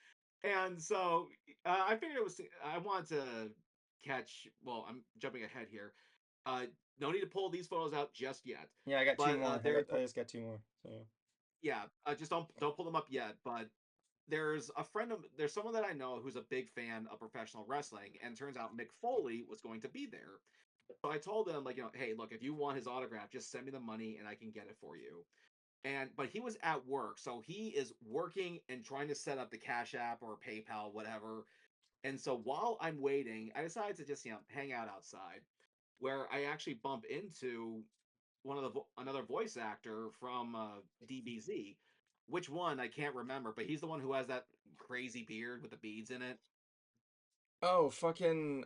And so I figured it was. I wanted to catch. Well, I'm jumping ahead here. Uh, no need to pull these photos out just yet. Yeah, I got two But more. there, I just got two more. So yeah, just don't pull them up yet. But there's someone that I know who's a big fan of professional wrestling, and turns out Mick Foley was going to be there. So I told him like, hey, look, if you want his autograph, just send me the money and I can get it for you. And but he was at work, so he is working and trying to set up the Cash App or PayPal, whatever. And so while I'm waiting, I decided to just hang out outside, where I actually bump into one of another voice actor from DBZ. Which one I can't remember, but he's the one who has that crazy beard with the beads in it. oh fucking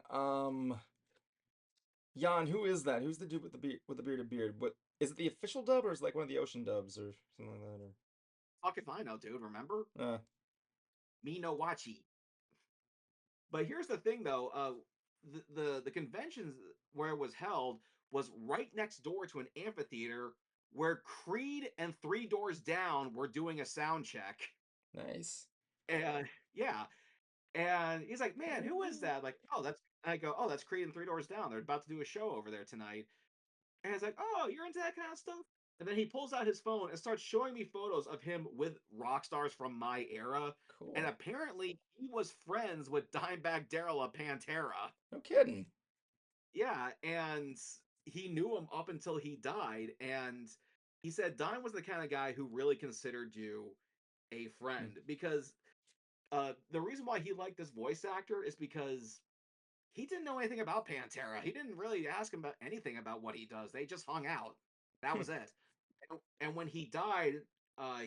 Jan, who is that? Who's the dude with the bearded beard? What is it? The official dub or is it like one of the ocean dubs or something like that? Fuck if I know, dude. Remember Or me no Wachi. But here's the thing, though. The conventions where it was held was right next door to an amphitheater where Creed and Three Doors Down were doing a sound check. nice. And yeah, and he's like, "Man, who is that?" Like, "Oh, that's." I go, "Oh, that's Creed and Three Doors Down. They're about to do a show over there tonight." And he's like, "Oh, you're into that kind of stuff?" And then he pulls out his phone and starts showing me photos of him with rock stars from my era. And Cool. apparently, he was friends with Dimebag Darrell of Pantera. No kidding. Yeah, and he knew him up until he died. And he said Dime was the kind of guy who really considered you a Hmm. friend because the reason why he liked this voice actor is because he didn't know anything about Pantera. He didn't really ask him about anything about what he does. They just hung out. That Hmm. was it. And when he died,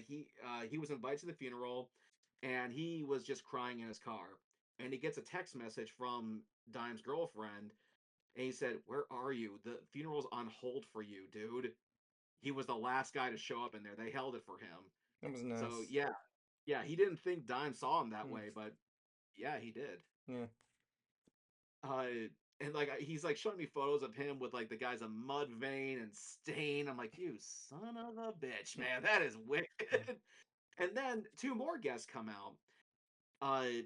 he was invited to the funeral, and he was just crying in his car. And he gets a text message from Dime's girlfriend, and he said, "Where are you? The funeral's on hold for you, dude." He was the last guy to show up in there. They held it for him. That was So nice. yeah, he didn't think Dime saw him that Hmm. way, but yeah, he did. Yeah. Uh, and like he's like showing me photos of him with like the guys of Mudvayne and Stain. I'm like, you son of a bitch, man, that is wicked. And then two more guests come out. Uh,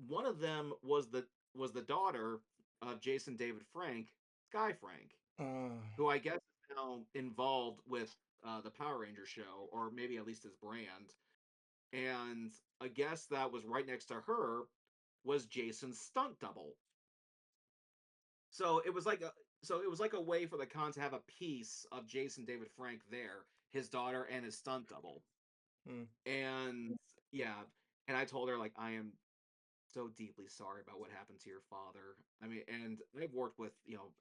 one of them was the daughter of Jason David Frank, Sky Frank, Uh, who I guess is now involved with the Power Ranger show, or maybe at least his brand. And a guest that was right next to her was Jason's stunt double. So it was like a way for the con to have a piece of Jason David Frank there, his daughter and his stunt double. Hmm. And yeah, and I told her like I am so deeply sorry about what happened to your father. I mean, and I've worked with,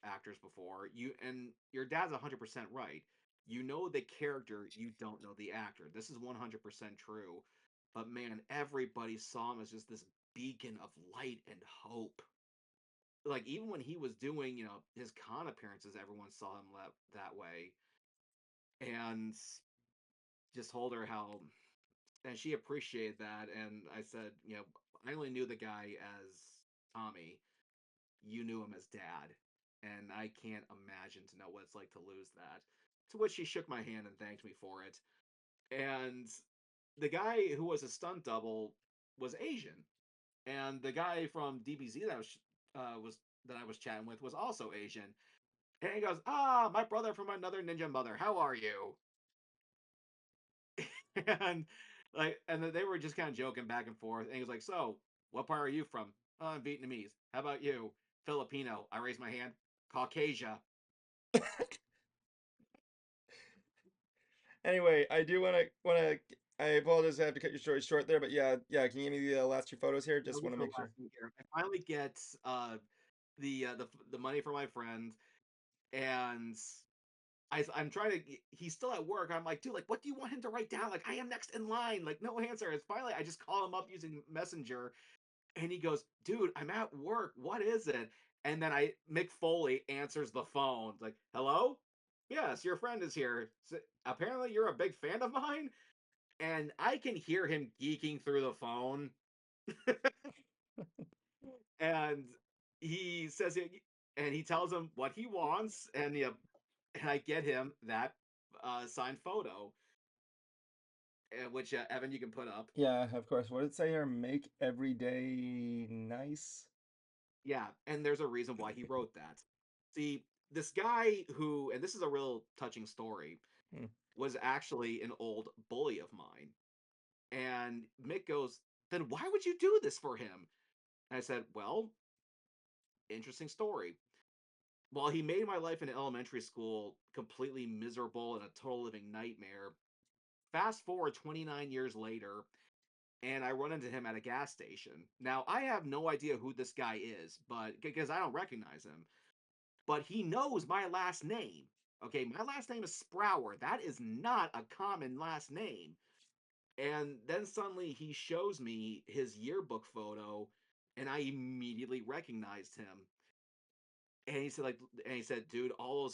actors before. And your dad's 100% right. You know the character, you don't know the actor. This is 100% true. But man, everybody saw him as just this beacon of light and hope. Like even when he was doing, his con appearances, everyone saw him that way. And just told her how, and she appreciated that. And I said, I only knew the guy as Tommy. You knew him as Dad, and I can't imagine to know what it's like to lose that. To which she shook my hand and thanked me for it. And the guy who was a stunt double was Asian, and the guy from DBZ that I was chatting with was also Asian. And he goes, "Ah, my brother from another ninja mother. How are you?" And and then they were just kind of joking back and forth. And he was like, "So, what part are you from?" "Oh, I'm Vietnamese. How about you?" "Filipino." I raised my hand. "Caucasia." Anyway, I do want to. I apologize. I have to cut your story short there, but yeah, yeah. Can you give me the last two photos here? I'll Just get want to to the make sure. last thing here. I finally get the money for my friend, and I'm trying to. He's still at work. I'm like, dude, like, what do you want him to write down? Like, I am next in line. Like, no answer. It's finally I just call him up using Messenger, and he goes, dude, I'm at work. What is it? And then Mick Foley answers the phone. It's like, hello? Yes, your friend is here. Apparently, you're a big fan of mine. And I can hear him geeking through the phone. And he says it, and he tells him what he wants, and I get him that signed photo, which Evan you can put up. Yeah, of course. What did it say here? Make every day nice. Yeah, and there's a reason why he wrote that. See, this guy who, and this is a real touching story, Hmm. was actually an old bully of mine. And Mick goes, then why would you do this for him? And I said, well, interesting story. While he made my life in elementary school completely miserable and a total living nightmare, fast forward 29 years later, and I run into him at a gas station. Now, I have no idea who this guy is, but because I don't recognize him, but he knows my last name. Okay, my last name is Sprower. That is not a common last name. And then suddenly he shows me his yearbook photo, and I immediately recognized him. And he said, dude, all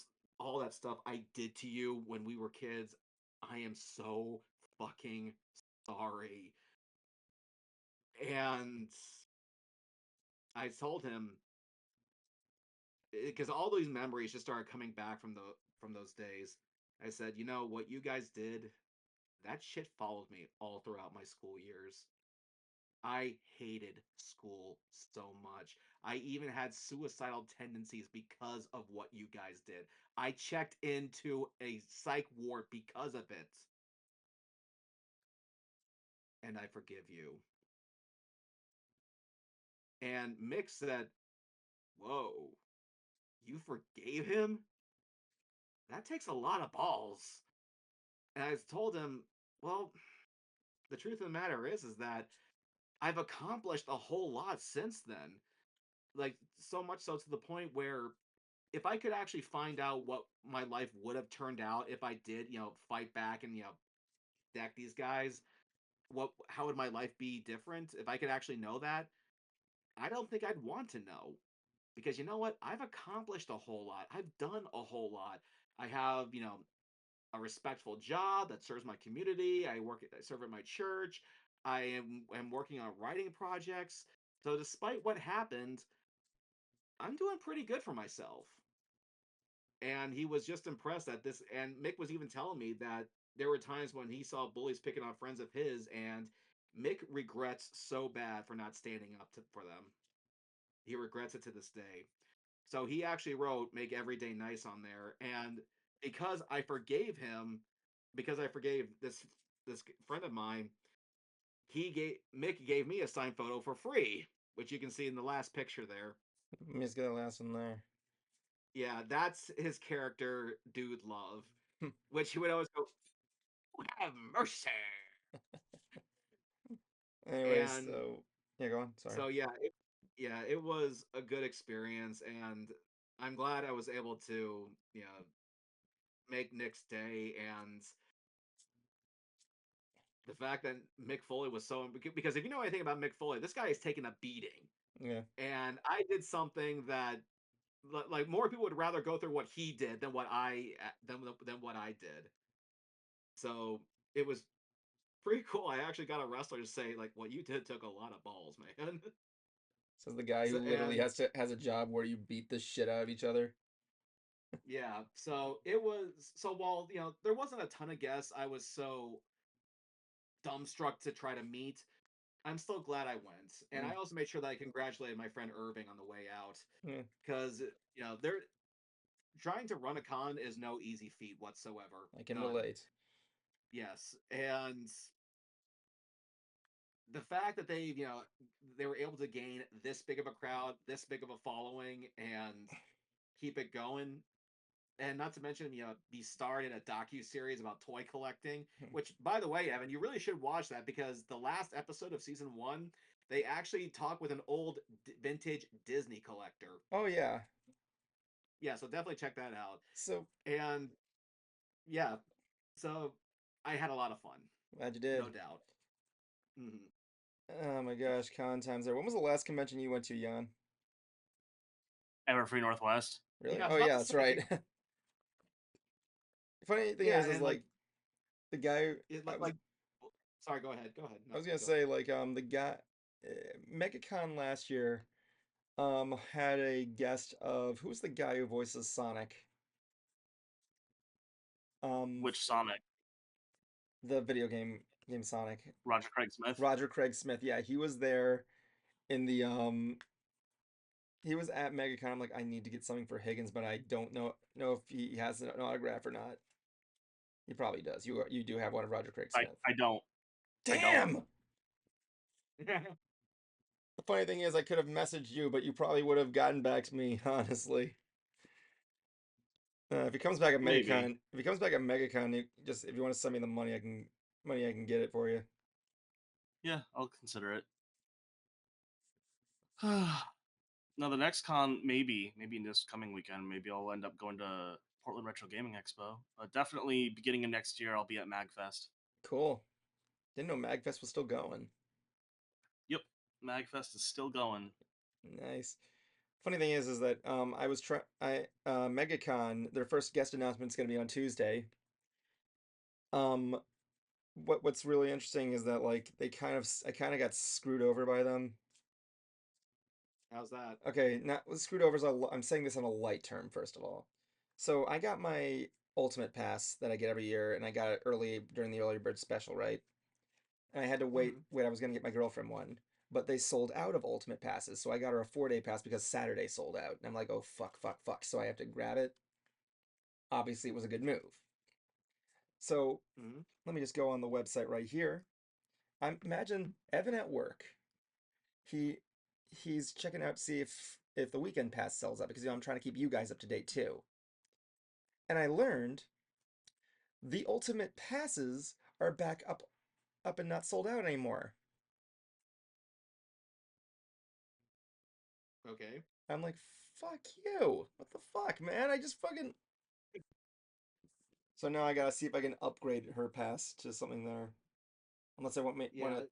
that stuff I did to you when we were kids, I am so fucking sorry. And I told him because all these memories just started coming back from those days. I said, you know what you guys did? That shit followed me all throughout my school years. I hated school so much. I even had suicidal tendencies because of what you guys did. I checked into a psych ward because of it. And I forgive you. And Mick said, whoa, you forgave him? That takes a lot of balls. And I told him, well, the truth of the matter is that I've accomplished a whole lot since then. Like, so much so to the point where if I could actually find out what my life would have turned out if I did, fight back and, deck these guys, how would my life be different? If I could actually know that, I don't think I'd want to know. Because you know what? I've accomplished a whole lot. I've done a whole lot. I have, a respectful job that serves my community. I serve at my church. I am working on writing projects. So despite what happened, I'm doing pretty good for myself. And he was just impressed at this. And Mick was even telling me that there were times when he saw bullies picking on friends of his, and Mick regrets so bad for not standing up for them. He regrets it to this day. So he actually wrote "Make Every Day Nice" on there, and because I forgave him, because I forgave this friend of mine, Mick gave me a signed photo for free. which you can see in the last picture there. Let me just get the last one there. Yeah, that's his character, Dude Love, which he would always go, "Have mercy." Anyways, And so yeah, go on. Sorry. so yeah, it was a good experience, and I'm glad I was able to, make Nick's day, and the fact that Mick Foley was so because if you know anything about Mick Foley, this guy is taking a beating, Yeah. and I did something that like more people would rather go through what he did than than what I did. So it was pretty cool. I actually got a wrestler to say like, "What you did took a lot of balls, man." Says the guy So, who literally and has a job where you beat the shit out of each other. yeah, so it was so while there wasn't a ton of guests, I was so dumbstruck to try to meet. I'm still glad I went, and Mm, I also made sure that I congratulated my friend Irving on the way out yeah. because they're trying to run a con is no easy feat whatsoever. I can None. relate. Yes, and the fact that they were able to gain this big of a crowd, this big of a following, and keep it going, and not to mention be starred in a docu series about toy collecting. Which, by the way, Evan, you really should watch that because the last episode of season 1, they actually talk with an old vintage Disney collector. Oh yeah. Yeah, so definitely check that out. So And yeah, so I had a lot of fun, glad you no did. doubt. Hmm. Oh my gosh, con times there. When was the last convention you went to, Jan? Everfree Northwest. Really? Yeah, I was Oh about yeah, to that's right. say. The funny thing Yeah, is and like like the guy I was like sorry, go ahead. Go ahead. No, I was gonna go ahead. say like the guy MegaCon last year had a guest of who's the guy who voices Sonic? Which Sonic? The video game Sonic. Roger Craig Smith. Roger Craig Smith. Yeah, he was there in the he was at MegaCon. I'm like, I need to get something for Higgins, but I don't know if he has an autograph or not. He probably does. You do have one of Roger Craig I Smith. I don't. I don't. Damn! The funny thing is I could have messaged you, but you probably would have gotten back to me, honestly. If he comes back at Maybe. MegaCon, if he comes back at MegaCon, just if you want to send me the money, I can get it for you. Yeah, I'll consider it. Now the next con, maybe in this coming weekend, maybe I'll end up going to Portland Retro Gaming Expo. Definitely beginning of next year, I'll be at MagFest. Cool. Didn't know MagFest was still going. Yep, MagFest is still going. Nice. Funny thing is that I was try I MegaCon, their first guest announcement is going to be on Tuesday. Um, what's really interesting is that like I kind of got screwed over by them. How's that? Okay, not screwed over is I'm saying this in a light term first of all. So I got my Ultimate Pass that I get every year, and I got it early during the early bird special, right? And I had to Hmm. wait. I was gonna get my girlfriend one, but they sold out of Ultimate Passes, so I got her a 4-day pass because Saturday sold out, and I'm like, oh fuck, fuck, fuck. So I have to grab it. Obviously, it was a good move. So Hmm. let me just go on the website right here. Imagine Evan at work. He he's checking out to see if the weekend pass sells out because I'm trying to keep you guys up to date too. And I learned the ultimate passes are back up and not sold out anymore. Okay. I'm like, fuck you. What the fuck, man? I just fucking So now I gotta see if I can upgrade her pass to something there. Unless I Yeah.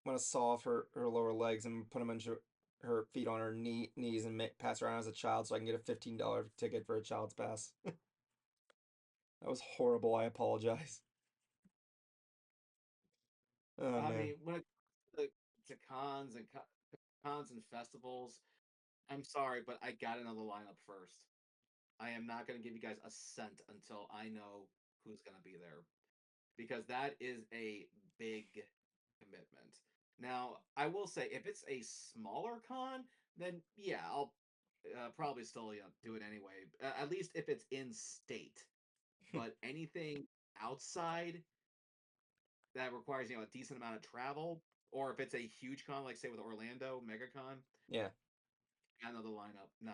want to saw off her lower legs and put them into her feet on her knees and pass her around as a child so I can get a $15 ticket for a child's pass. That was horrible. I apologize. Oh I man. mean, when it comes to cons and festivals, I'm sorry, but I got another lineup first. I am not going to give you guys a cent until I know who's going to be there because that is a big commitment. Now, I will say if it's a smaller con, then yeah, I'll probably still do it anyway. At least if it's in state. But anything outside that requires a decent amount of travel, or if it's a huge con, like say with Orlando MegaCon, Yeah. I know the lineup. No,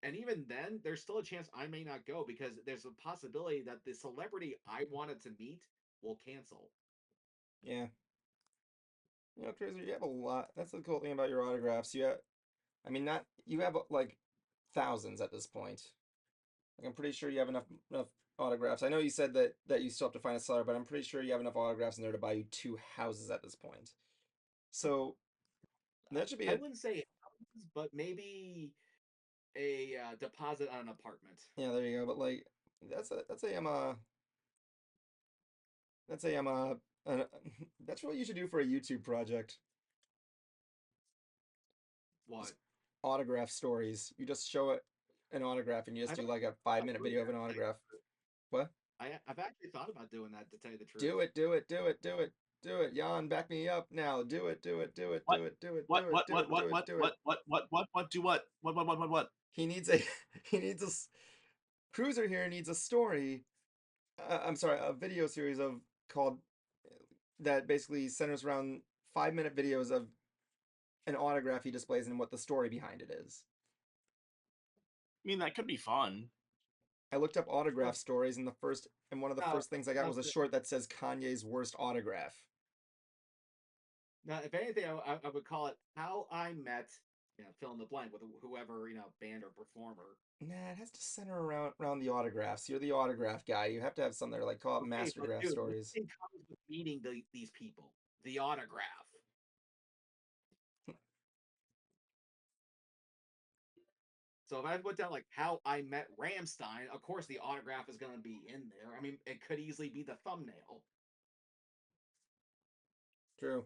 and even then, there's still a chance I may not go because there's a possibility that the celebrity I wanted to meet will cancel. Yeah. You know, Cruiser, you have a lot. That's the cool thing about your autographs. You have, I mean, not you have like thousands at this point. Like, I'm pretty sure you have enough autographs. I know you said that you still have to find a seller, but I'm pretty sure you have enough autographs in there to buy you 2 houses at this point. So that should be I it. wouldn't say houses, but maybe a deposit on an apartment. Yeah, there you go. But like, that's a uh, that's what you should do for a YouTube project. What? Just autograph stories. You just show it an autograph and you just I've do actually like a thought about 5 minute doing video of an that. autograph. What? I've actually thought about doing that to tell you the truth. Do it, do it, do it, do it, do it. Jan, back me up now. Do it, do it, do it, What? do it, do it, What? do it, What? do What? it, do What? it, What? do it. What? Do what? What? He needs a he needs Cruiser here needs a story. I'm sorry, a video series of called that basically centers around 5 minute videos of an autograph he displays and what the story behind it is. I mean, that could be fun. I looked up Well, autograph stories and one of the now, first things I got was a now, short that says Kanye's worst autograph. now, if anything, I would call it "How I Met," fill in the blank with whoever band or performer. Nah, it has to center around the autographs. You're the autograph guy. You have to have something there, like call it Okay, but mastergraph dude, what stories. thing comes with meeting these people? The autograph. So if I put down like how I met Ramstein, of course the autograph is going to be in there. I mean, it could easily be the thumbnail. True.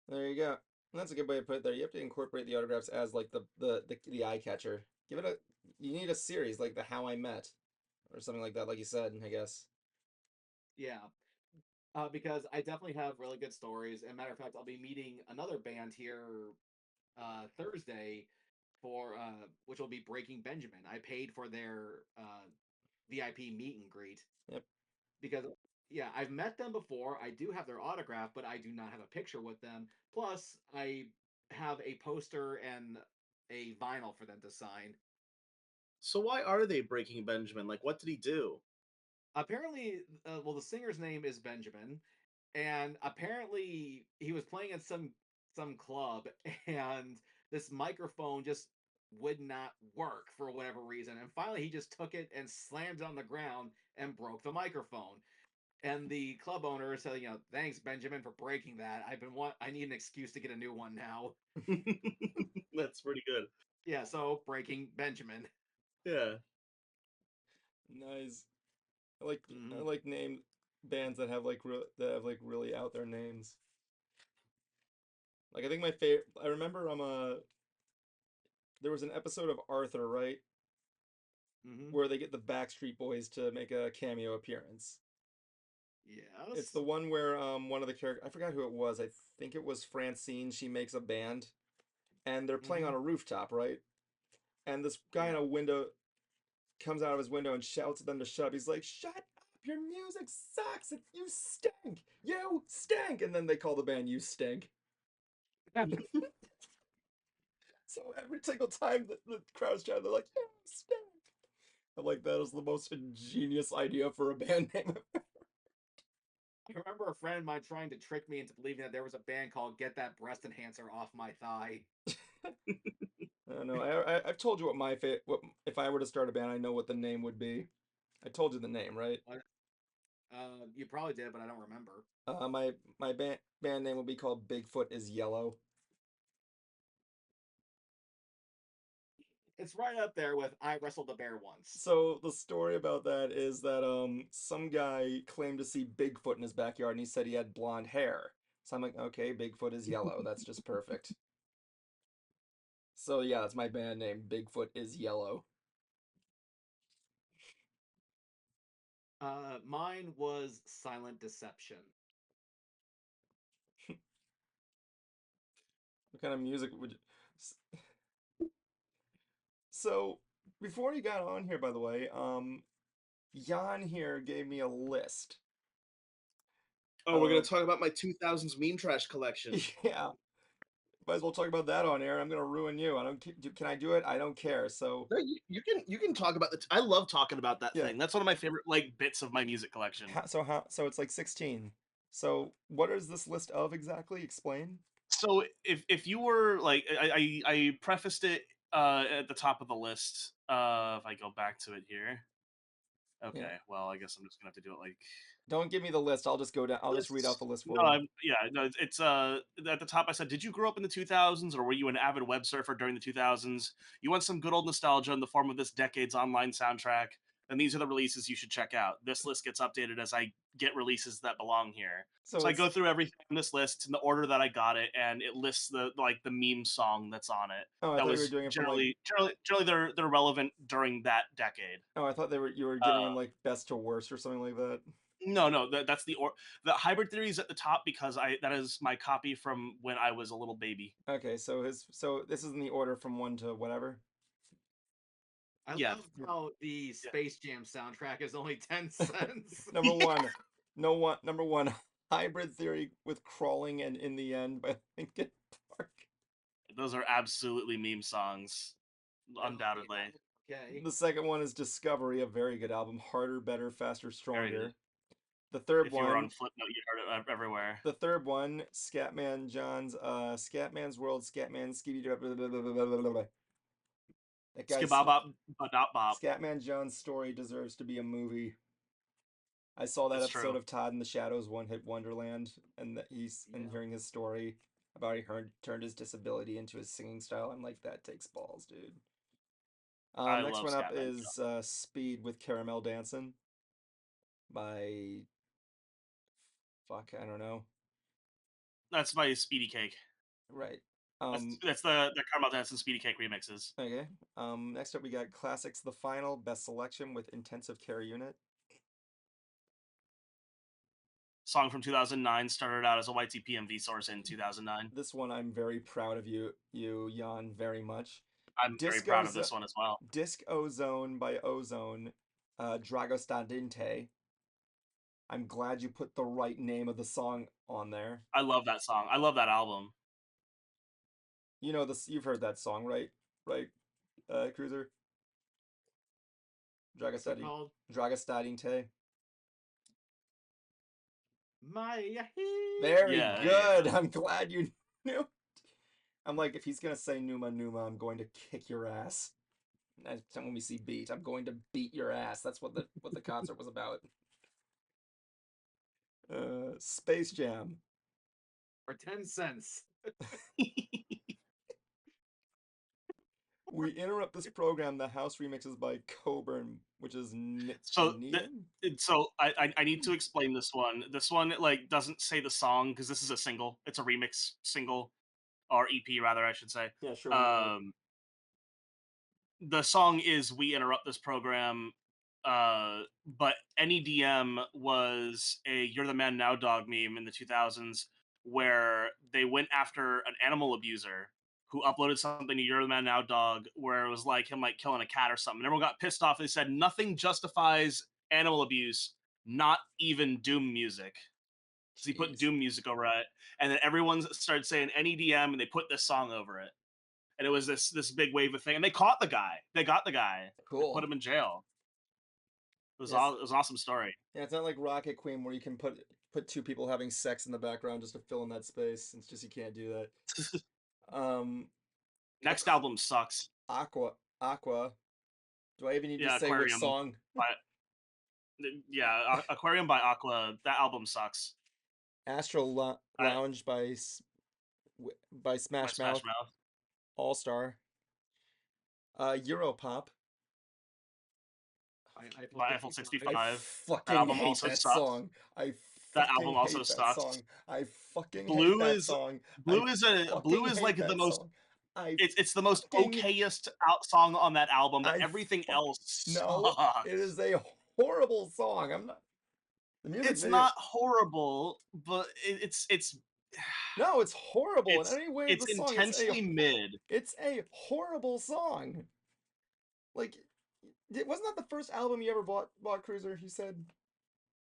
There you go. That's a good way to put it there. You have to incorporate the autographs as like the eye catcher. Give it a you need a series like the How I Met or something like that, like you said, I guess. Yeah, because I definitely have really good stories. And matter of fact, I'll be meeting another band here Thursday for which will be Breaking Benjamin. I paid for their VIP meet and greet Yep. because yeah, I've met them before. I do have their autograph, but I do not have a picture with them. Plus, I have a poster and a vinyl for them to sign. So why are they breaking Benjamin? Like, what did he do? Apparently, well, the singer's name is Benjamin, and apparently he was playing at some club, and this microphone just would not work for whatever reason. And finally, he just took it and slammed it on the ground and broke the microphone. And the club owner said, thanks Benjamin for breaking that. I need an excuse to get a new one now. That's pretty good. Yeah, so breaking Benjamin. Yeah. Nice. I like I Hmm. like name bands that have like really out there names. Like I think my favorite I remember there was an episode of Arthur, right? Hmm. Where they get the Backstreet Boys to make a cameo appearance. It's the Yes. one where one of the characters, I forgot who it was. I think it was Francine. She makes a band and they're playing Hmm. on a rooftop, right? And this guy in Yeah. a window comes out of his window and shouts at them to shut up. He's like, "Shut up! Your music sucks. You stink. You stink." And then they call the band "You Stink." So every single time the crowd's shouting, they're like, "You stink." I'm like, that is the most ingenious idea for a band name. I remember a friend of mine trying to trick me into believing that there was a band called Get That Breast Enhancer Off My Thigh. I don't know. I've told you what if I were to start a band, I know what the name would be. I told you the name, right? What? You probably did, but I don't remember. My band name would be called Bigfoot is Yellow. It's right up there with I Wrestled a Bear Once. So the story about that is that some guy claimed to see Bigfoot in his backyard and he said he had blonde hair. So I'm like, okay, Bigfoot is yellow. That's just perfect. So yeah, that's my band name. Bigfoot is Yellow. Mine was Silent Deception. What kind of music would you... So before you got on here, by the way, Jan here gave me a list. Oh, we're gonna talk about my 2000s meme trash collection. Yeah, might as well talk about that on air. I'm gonna ruin you. I don't. Can I do it? I don't care. So No, you can talk about I love talking about that yeah. thing. That's one of my favorite like bits of my music collection. So it's like 16. So what is this list of exactly? Explain. So if you were like I prefaced it at the top of the list. If I go back to it here. Yeah. Okay, well I guess I'm just gonna have to do it like Don't give me the list. I'll just go down. I'll just read out lists. the list for No, you. no, it's at the top I said, did you grow up in the 2000s or were you an avid web surfer during the 2000s? You want some good old nostalgia in the form of this decade's online soundtrack? Then these are the releases you should check out. This list gets updated as I get releases that belong here. So So I it's go through everything in this list in the order that I got it, and it lists the meme song that's on it. oh, I That thought you were was doing it from like generally they're relevant during that decade. oh, I thought you were giving him Uh, like best to worst or something like that. no, that's the hybrid theory is at the top because I that is my copy from when I was a little baby. Okay, so this is in the order from one to whatever. I Yeah, love how the yeah. Space Jam soundtrack is only 10 cents. Number one, no one. Number one, hybrid theory with crawling and in the end by Linkin Park. Those are absolutely meme songs, undoubtedly. Okay. The second one is Discovery, a very good album. Harder, better, faster, Very good. stronger. The third If you were on one, Flipnote, you heard it everywhere. Scatman John's Scatman's World, Scatman Skibby. That guy's Skibabop, badop bop. Scatman John's story deserves to be a movie. I saw that It's episode true. of Todd in the Shadows One Hit Wonderland, and that and Yeah. hearing his story about turned his disability into his singing style. I'm like, that takes balls, dude. I Next love one up Scatman. is Speed with Caramel Dancin' by fuck, I don't know. That's my Speedy Cake. Right. That's the Caramel Dance and Speedy Cake remixes. Okay. Next up we got Classics The Final, Best Selection with Intensive Care Unit. Song from 2009 started out as a YTPMV source in 2009. This one I'm very proud of you, Jan, very much. I'm very proud of this one as well. Disc Ozone by Ozone, Dragostadinte. I'm glad you put the right name of the song on there. I love that song. I love that album. You know this. You've heard that song, right? Right, Cruiser. What's it called? Dragostadinte. My Very Yeah, good. yeah. I'm glad you knew. I'm like, if he's gonna say Numa Numa, I'm going to kick your ass. Next time when we see Beat, I'm going to beat your ass. That's what the concert was about. Space Jam. for 10 cents. We interrupt this program. The house remixes by Coburn, which is So Neon. I need to explain this one. This one like doesn't say the song because this is a single. It's a remix single or EP rather, I should say. Yeah, sure. Why not? The song is "We Interrupt This Program," but NEDM was a "You're the Man Now" dog meme in the 2000s where they went after an animal abuser who uploaded something to "You're the Man Now" dog where it was like him like killing a cat or something. And everyone got pissed off. They said nothing justifies animal abuse, not even Doom music. So he put Jeez. Doom music over it, and then everyone started saying NEDM, and they put this song over it, and it was this big wave of thing. And they caught the guy. They got the guy. They Cool. put him in jail. It was Yes. it was an awesome story. Yeah, it's not like Rocket Queen where you can put two people having sex in the background just to fill in that space. It's just you can't do that. Next album sucks. Aqua. Do I even need to Yeah, say which Aquarium. song? Yeah, Aquarium by Aqua. That album sucks. Astral Lounge by Smash Mouth. All Star. Europop. By Eiffel 65. I fucking album hate also that sucks. song. I That fucking album also hate that sucks. song. I fucking Blue hate that is song. Blue is like the most. Song. It's the most fucking- okayest out song on that album, but I everything else No, sucks. it is a horrible song. I'm not. The music It's video. not horrible, but it's No, it's horrible in any way. it's The song. intensely mid. It's a horrible song. Like, wasn't that the first album you ever bought, Cruiser? You said.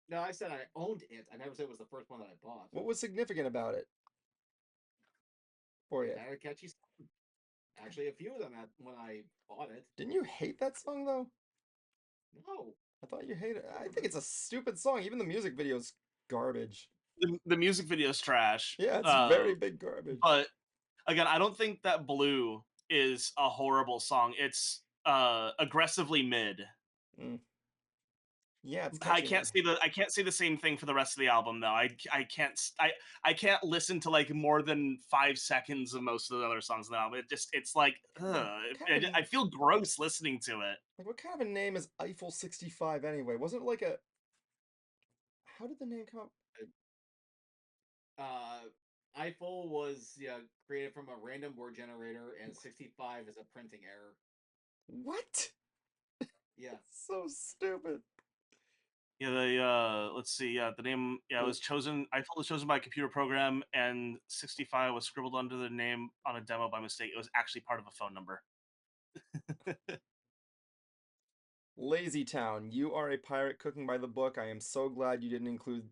No, I said I owned it. I never said it was the first one that I bought. What was significant about it for It you? had a catchy song. Actually, a few of them when I bought it. Didn't you hate that song though? No. I thought you hated it. I think it's a stupid song. Even the music video's garbage. The music video is trash. Yeah, it's very big garbage. But again, I don't think that Blue is a horrible song. It's aggressively mid. Mm. Yeah, it's I catchy can't enough. say the I can't say the same thing for the rest of the album though. I can't listen to like more than 5 seconds of most of the other songs on the album. It's like I feel gross listening to it. Like, what kind of a name is Eiffel 65 anyway? Wasn't it like a... How did the name come up? Eiffel was created from a random word generator, and 65 is a printing error. What? Yeah. So stupid. Yeah, the let's see, the name it was chosen. Eiffel was chosen by a computer program, and 65 was scribbled under the name on a demo by mistake. It was actually part of a phone number. Lazy Town, you are a pirate cooking by the book. I am so glad you didn't include...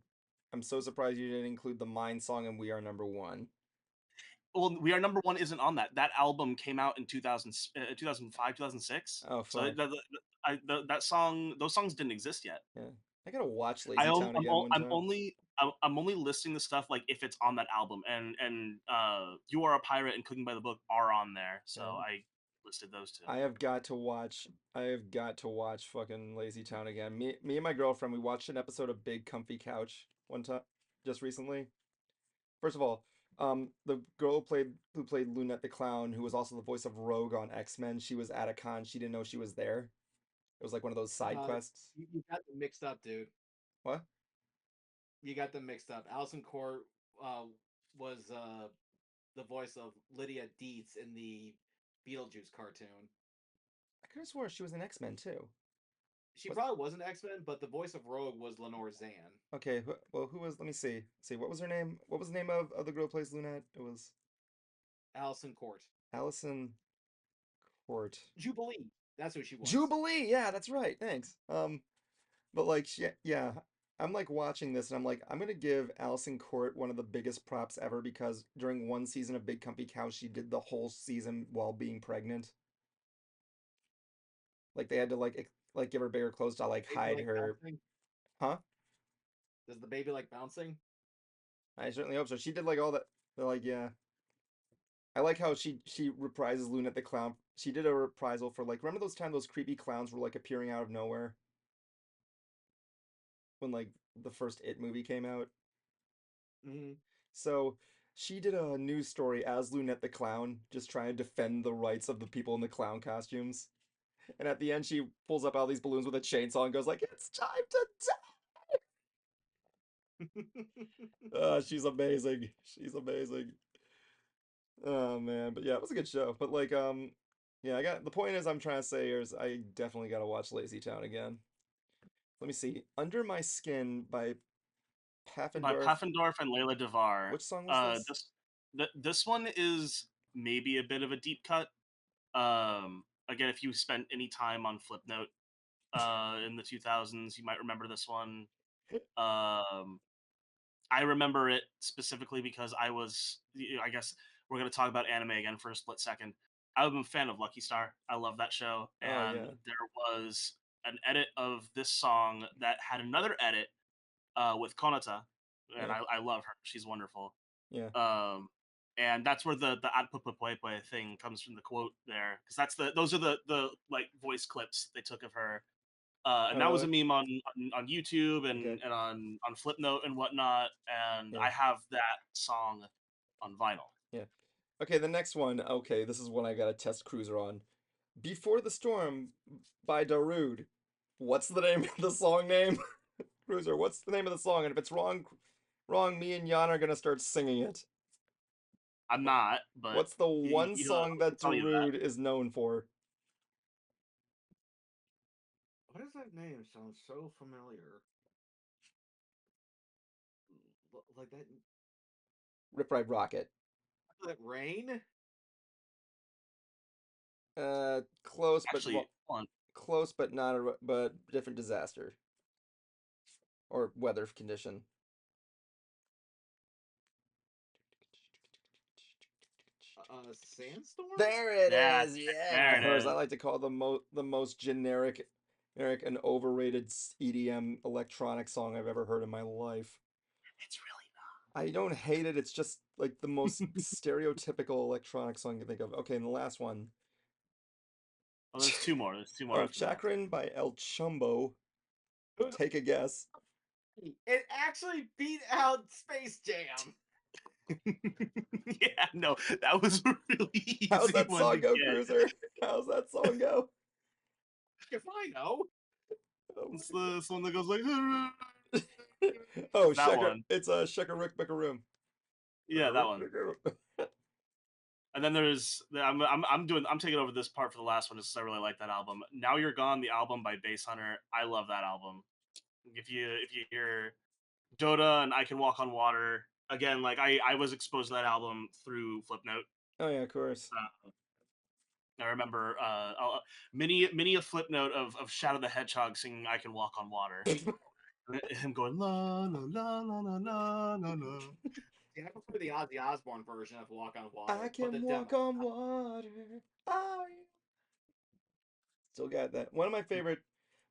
I'm so surprised you didn't include the Mine song and We Are Number One. Well, We Are Number One isn't on that. That album came out in 2005, 2006. Oh, So fuck. that song, those songs didn't exist yet. Yeah. I gotta watch Lazy Town again one time. I'm only listing the stuff like if it's on that album, and You Are a Pirate and Cooking by the Book are on there. So Yeah. I listed those two. I have got to watch fucking Lazy Town again. Me and my girlfriend, we watched an episode of Big Comfy Couch one time just recently. First of all, the girl who played Lunette the Clown, who was also the voice of Rogue on X-Men, she was at a con. She didn't know she was there. It was like one of those side quests. You got them mixed up, dude. What? You got them mixed up. Alison Court was the voice of Lydia Dietz in the Beetlejuice cartoon. I could have swore she was an X-Men too. She probably wasn't X-Men, but the voice of Rogue was Lenore Zan. Okay, well, who was? Let me see. See, what was her name? What was the name of the girl who plays Lunette? It was Alison Court. Allison Court. Jubilee. That's who she was. Jubilee. Yeah, that's right. Thanks. But like, yeah, I'm like watching this and I'm like, I'm gonna give Allison Court one of the biggest props ever because during one season of Big Comfy Couch, she did the whole season while being pregnant. Like they had to like give her bigger clothes to like hide her. Bouncing? Huh? Does the baby like bouncing? I certainly hope so. She did like all that. Like, yeah. I like how she reprises Lunette the Clown. She did a reprisal for like, remember those times those creepy clowns were like appearing out of nowhere when like the first It movie came out. Mm-hmm. So she did a news story as Lunette the Clown, just trying to defend the rights of the people in the clown costumes. And at the end, she pulls up all these balloons with a chainsaw and goes like, "It's time to die!" She's amazing. She's amazing. Oh man, but yeah, it was a good show. But like, yeah, I got the point is I'm trying to say here is I definitely got to watch Lazy Town again. Let me see. Under My Skin by By Paffendorf. Pfaffendorf and Layla Devar. Which song was this? This one is maybe a bit of a deep cut. Again, if you spent any time on Flipnote in the 2000s, you might remember this one. I remember it specifically because I guess we're going to talk about anime again for a split second. I'm a fan of Lucky Star. I love that show. Oh And yeah. there was an edit of this song that had another edit with Konata. And Yeah. I love her. She's wonderful. Yeah. And that's where the Atpupapwepe thing comes from, the quote there, because those are the like voice clips they took of her, and Oh that was a really? meme on YouTube Okay. and on Flipnote and whatnot, and Yeah. I have that song on vinyl. Yeah. Okay, the next one. Okay, this is one I got a test cruiser on. Before the Storm by Darude. What's the name of the song name? Cruiser, what's the name of the song? And if it's wrong, me and Jan are gonna start singing it. I'm not, but What's the one I song can that tell you that. Darude is known for? What does that name sound so familiar? Like that. Rip Ride Rocket. That rain. Close but Actually, hold on. close but not a but different disaster. or weather condition. Sandstorm? There it Yeah, is. there it Yeah, or as I is. like to call the most generic and overrated EDM electronic song I've ever heard in my life. It's really I don't hate it. It's just like the most stereotypical electronic song you can think of. Okay, and the last one. Well, there's two more. There's two All more right, after that. Chakran by El Chumbo. Who's- Take a guess. It actually beat out Space Jam. Yeah, no, that was a really How's easy that one to song go, get. Cruiser? How's that song go? If I know. Oh, It's my the one that goes like. God. Oh, That Shecker. one. It's a Shekarook Bickaroom. Yeah, that one. And then I'm taking over this part for the last one just because I really like that album. Now You're Gone, the album by Bass Hunter. I love that album. If you hear Dota and I Can Walk on Water, again, like I was exposed to that album through Flipnote. Oh yeah, of course. I remember many a Flipnote of Shadow the Hedgehog singing I Can Walk on Water. Him going la la la la la la la la. Yeah, I prefer the Ozzy Osbourne version of Walk on Water, I but the can demo. walk on water. Oh, yeah. Still got that. One of my favorite.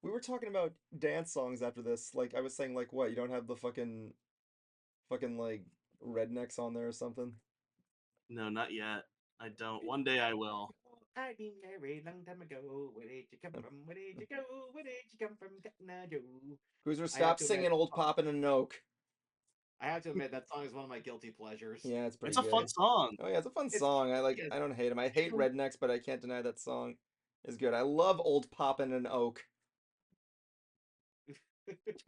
We were talking about dance songs after this. Like I was saying, like what? You don't have the fucking like rednecks on there or something? No, not yet. I don't. One day I will. I've been married long time ago. Where did you come from? Where did you go? Where did you come from? Cotton Joe. Cruiser, I have stop to admit, singing Old Poppin' and Oak. that song is one of my guilty pleasures. Yeah, it's pretty It's a fun good. song. Oh yeah, it's a fun It's song. yes. I don't hate him. I hate rednecks, but I can't deny that song is good. I love Old Poppin' and Oak.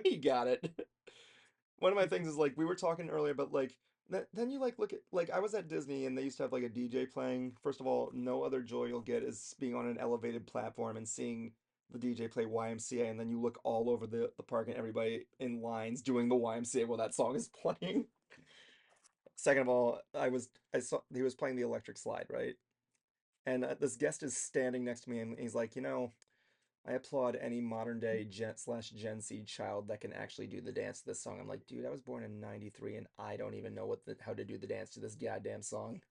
He got it. One of my things is like we were talking earlier, but like then you like look at like I was at Disney and they used to have like a DJ playing. First of all, no other joy you'll get is being on an elevated platform and seeing the DJ play YMCA, and then you look all over the park and everybody in lines doing the YMCA while that song is playing. Second of all, I saw he was playing the electric slide, right? And this guest is standing next to me and he's like, I applaud any modern day Gen Z child that can actually do the dance to this song. I'm like, dude, I was born in '93 and I don't even know how to do the dance to this goddamn song.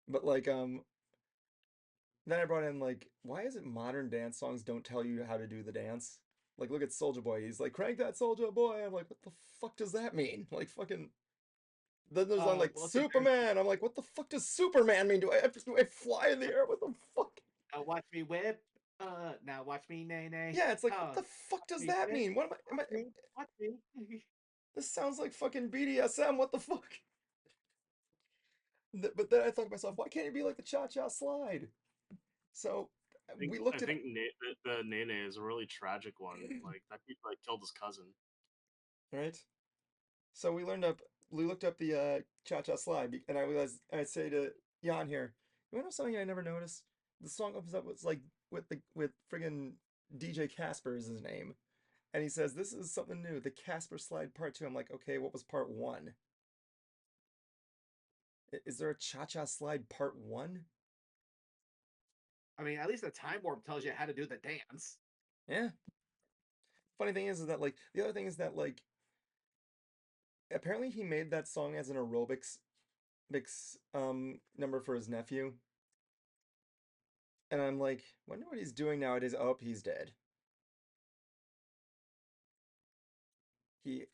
But like, then I brought in like, why is it modern dance songs don't tell you how to do the dance? Like, look at Soldier Boy. He's like, crank that Soldier Boy. I'm like, what the fuck does that mean? Like, fucking. Then there's one like Well, to Superman. I'm like, what the fuck does Superman mean? Do I fly in the air? What the fuck? watch me whip. Now watch me nay nay. Yeah, it's like, what the fuck does Me that whip. mean? What Watch me. this sounds like fucking BDSM. What the fuck? But then I thought to myself, why can't it be like the Cha Cha Slide? So we I looked at think the Nene is a really tragic one. Like that dude like killed his cousin. right. So we looked up the Cha Cha Slide, and I say to Jan here, you want to know something I never noticed? The song opens up with like with friggin' DJ Casper is his name, and he says this is something new, the Casper Slide Part 2. I'm like, okay, what was Part 1? Is there a Cha Cha Slide Part 1? I mean, at least the time warp tells you how to do the dance. Yeah. Funny thing is that like the other thing is that like apparently he made that song as an aerobics number for his nephew. And I'm like, wonder what he's doing nowadays. Oh, he's dead. He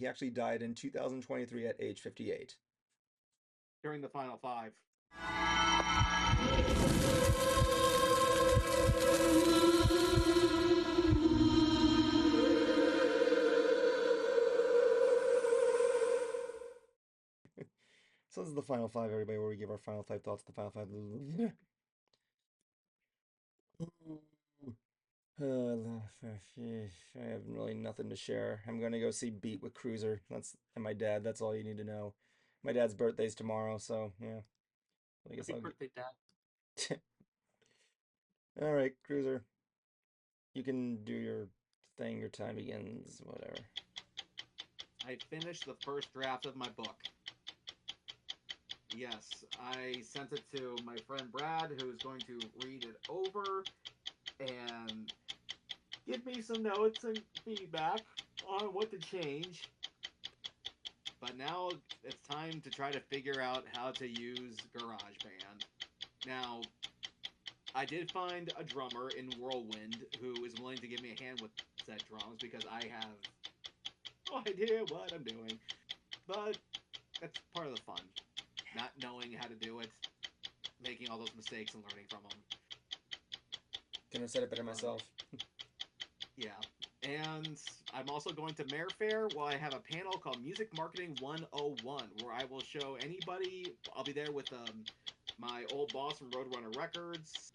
actually died in 2023 at age 58. During the final five. So this is the final five, everybody, where we give our final five thoughts. The final five. I have really nothing to share. I'm gonna go see Beat with Cruiser. And my dad. That's all you need to know. My dad's birthday's tomorrow, so yeah. I guess Happy birthday, Dad. All right, Cruiser. You can do your thing. Your time begins. Whatever. I finished the first draft of my book. Yes, I sent it to my friend Brad, who's going to read it over, and give me some notes and feedback on what to change. But now it's time to try to figure out how to use GarageBand. Now, I did find a drummer in Whirlwind who is willing to give me a hand with said drums because I have no idea what I'm doing. But that's part of the fun. Not knowing how to do it, making all those mistakes and learning from them. Couldn't have said it better myself. Yeah. And I'm also going to Mayor Fair where I have a panel called Music Marketing 101 where I will show anybody, I'll be there with my old boss from Roadrunner Records,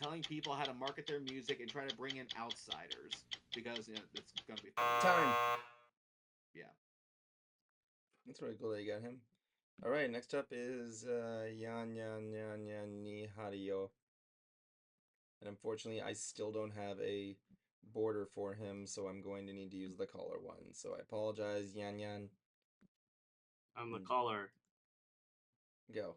telling people how to market their music and try to bring in outsiders because it's going to be fun. Time. Yeah. That's really cool that you got him. All right, next up is Yan Ni Hario. And unfortunately, I still don't have a border for him, so I'm going to need to use the caller one. So I apologize, Yan. I'm the caller. Go.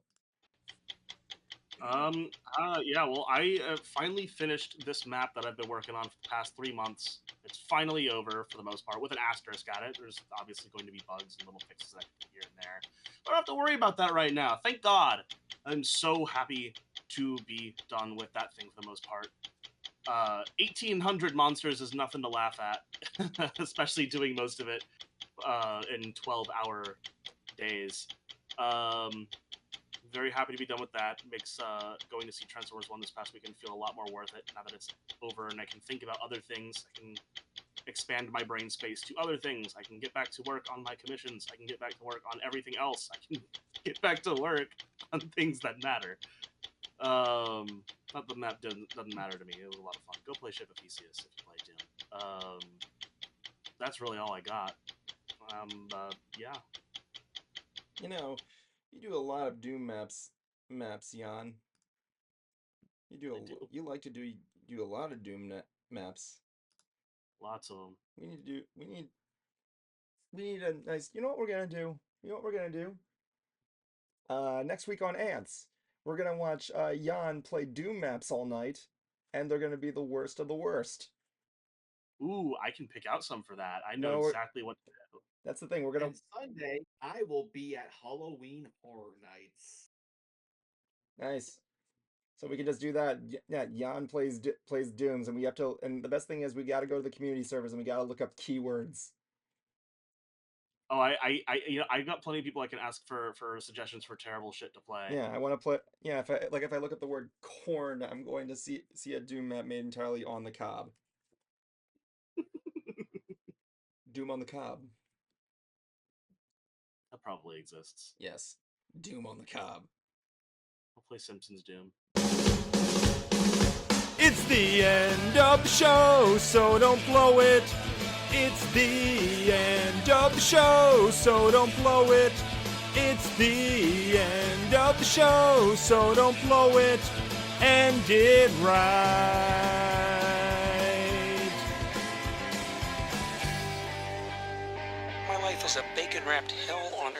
Yeah, well, I finally finished this map that I've been working on for the past 3 months. It's finally over for the most part, with an asterisk at it. There's obviously going to be bugs and little fixes that I can do here and there. But I don't have to worry about that right now. Thank God. I'm so happy to be done with that thing for the most part. 1,800 monsters is nothing to laugh at, especially doing most of it in 12-hour days. Very happy to be done with that. Makes going to see Transformers 1 this past weekend feel a lot more worth it now that it's over and I can think about other things. I can expand my brain space to other things. I can get back to work on my commissions. I can get back to work on everything else. I can get back to work on things that matter. Not the map doesn't matter to me. It was a lot of fun. Go play Ship of Theseus if you play Doom. That's really all I got. Yeah. You know, you do a lot of Doom maps, Jan. You like to do a lot of Doom maps. Lots of them. We need a nice. You know what we're gonna do? Next week on Ants, we're gonna watch Jan play Doom maps all night, and they're gonna be the worst of the worst. Ooh, I can pick out some for that. I know No, exactly what to do. That's the thing. We're gonna. And Sunday, I will be at Halloween Horror Nights. Nice. So we can just do that. Yeah, Jan plays Dooms, and we have to. And the best thing is we got to go to the community servers and we got to look up keywords. Oh, I got plenty of people I can ask for suggestions for terrible shit to play. Yeah, I want to play. Yeah, if I look up the word corn, I'm going to see a Doom map made entirely on the cob. Doom on the cob. That probably exists. Yes, Doom on the cob. I'll play Simpsons Doom. It's the end of the show, so don't blow it. It's the end of the show, so don't blow it. It's the end of the show, so don't blow it. End it right. My life is a bacon-wrapped hell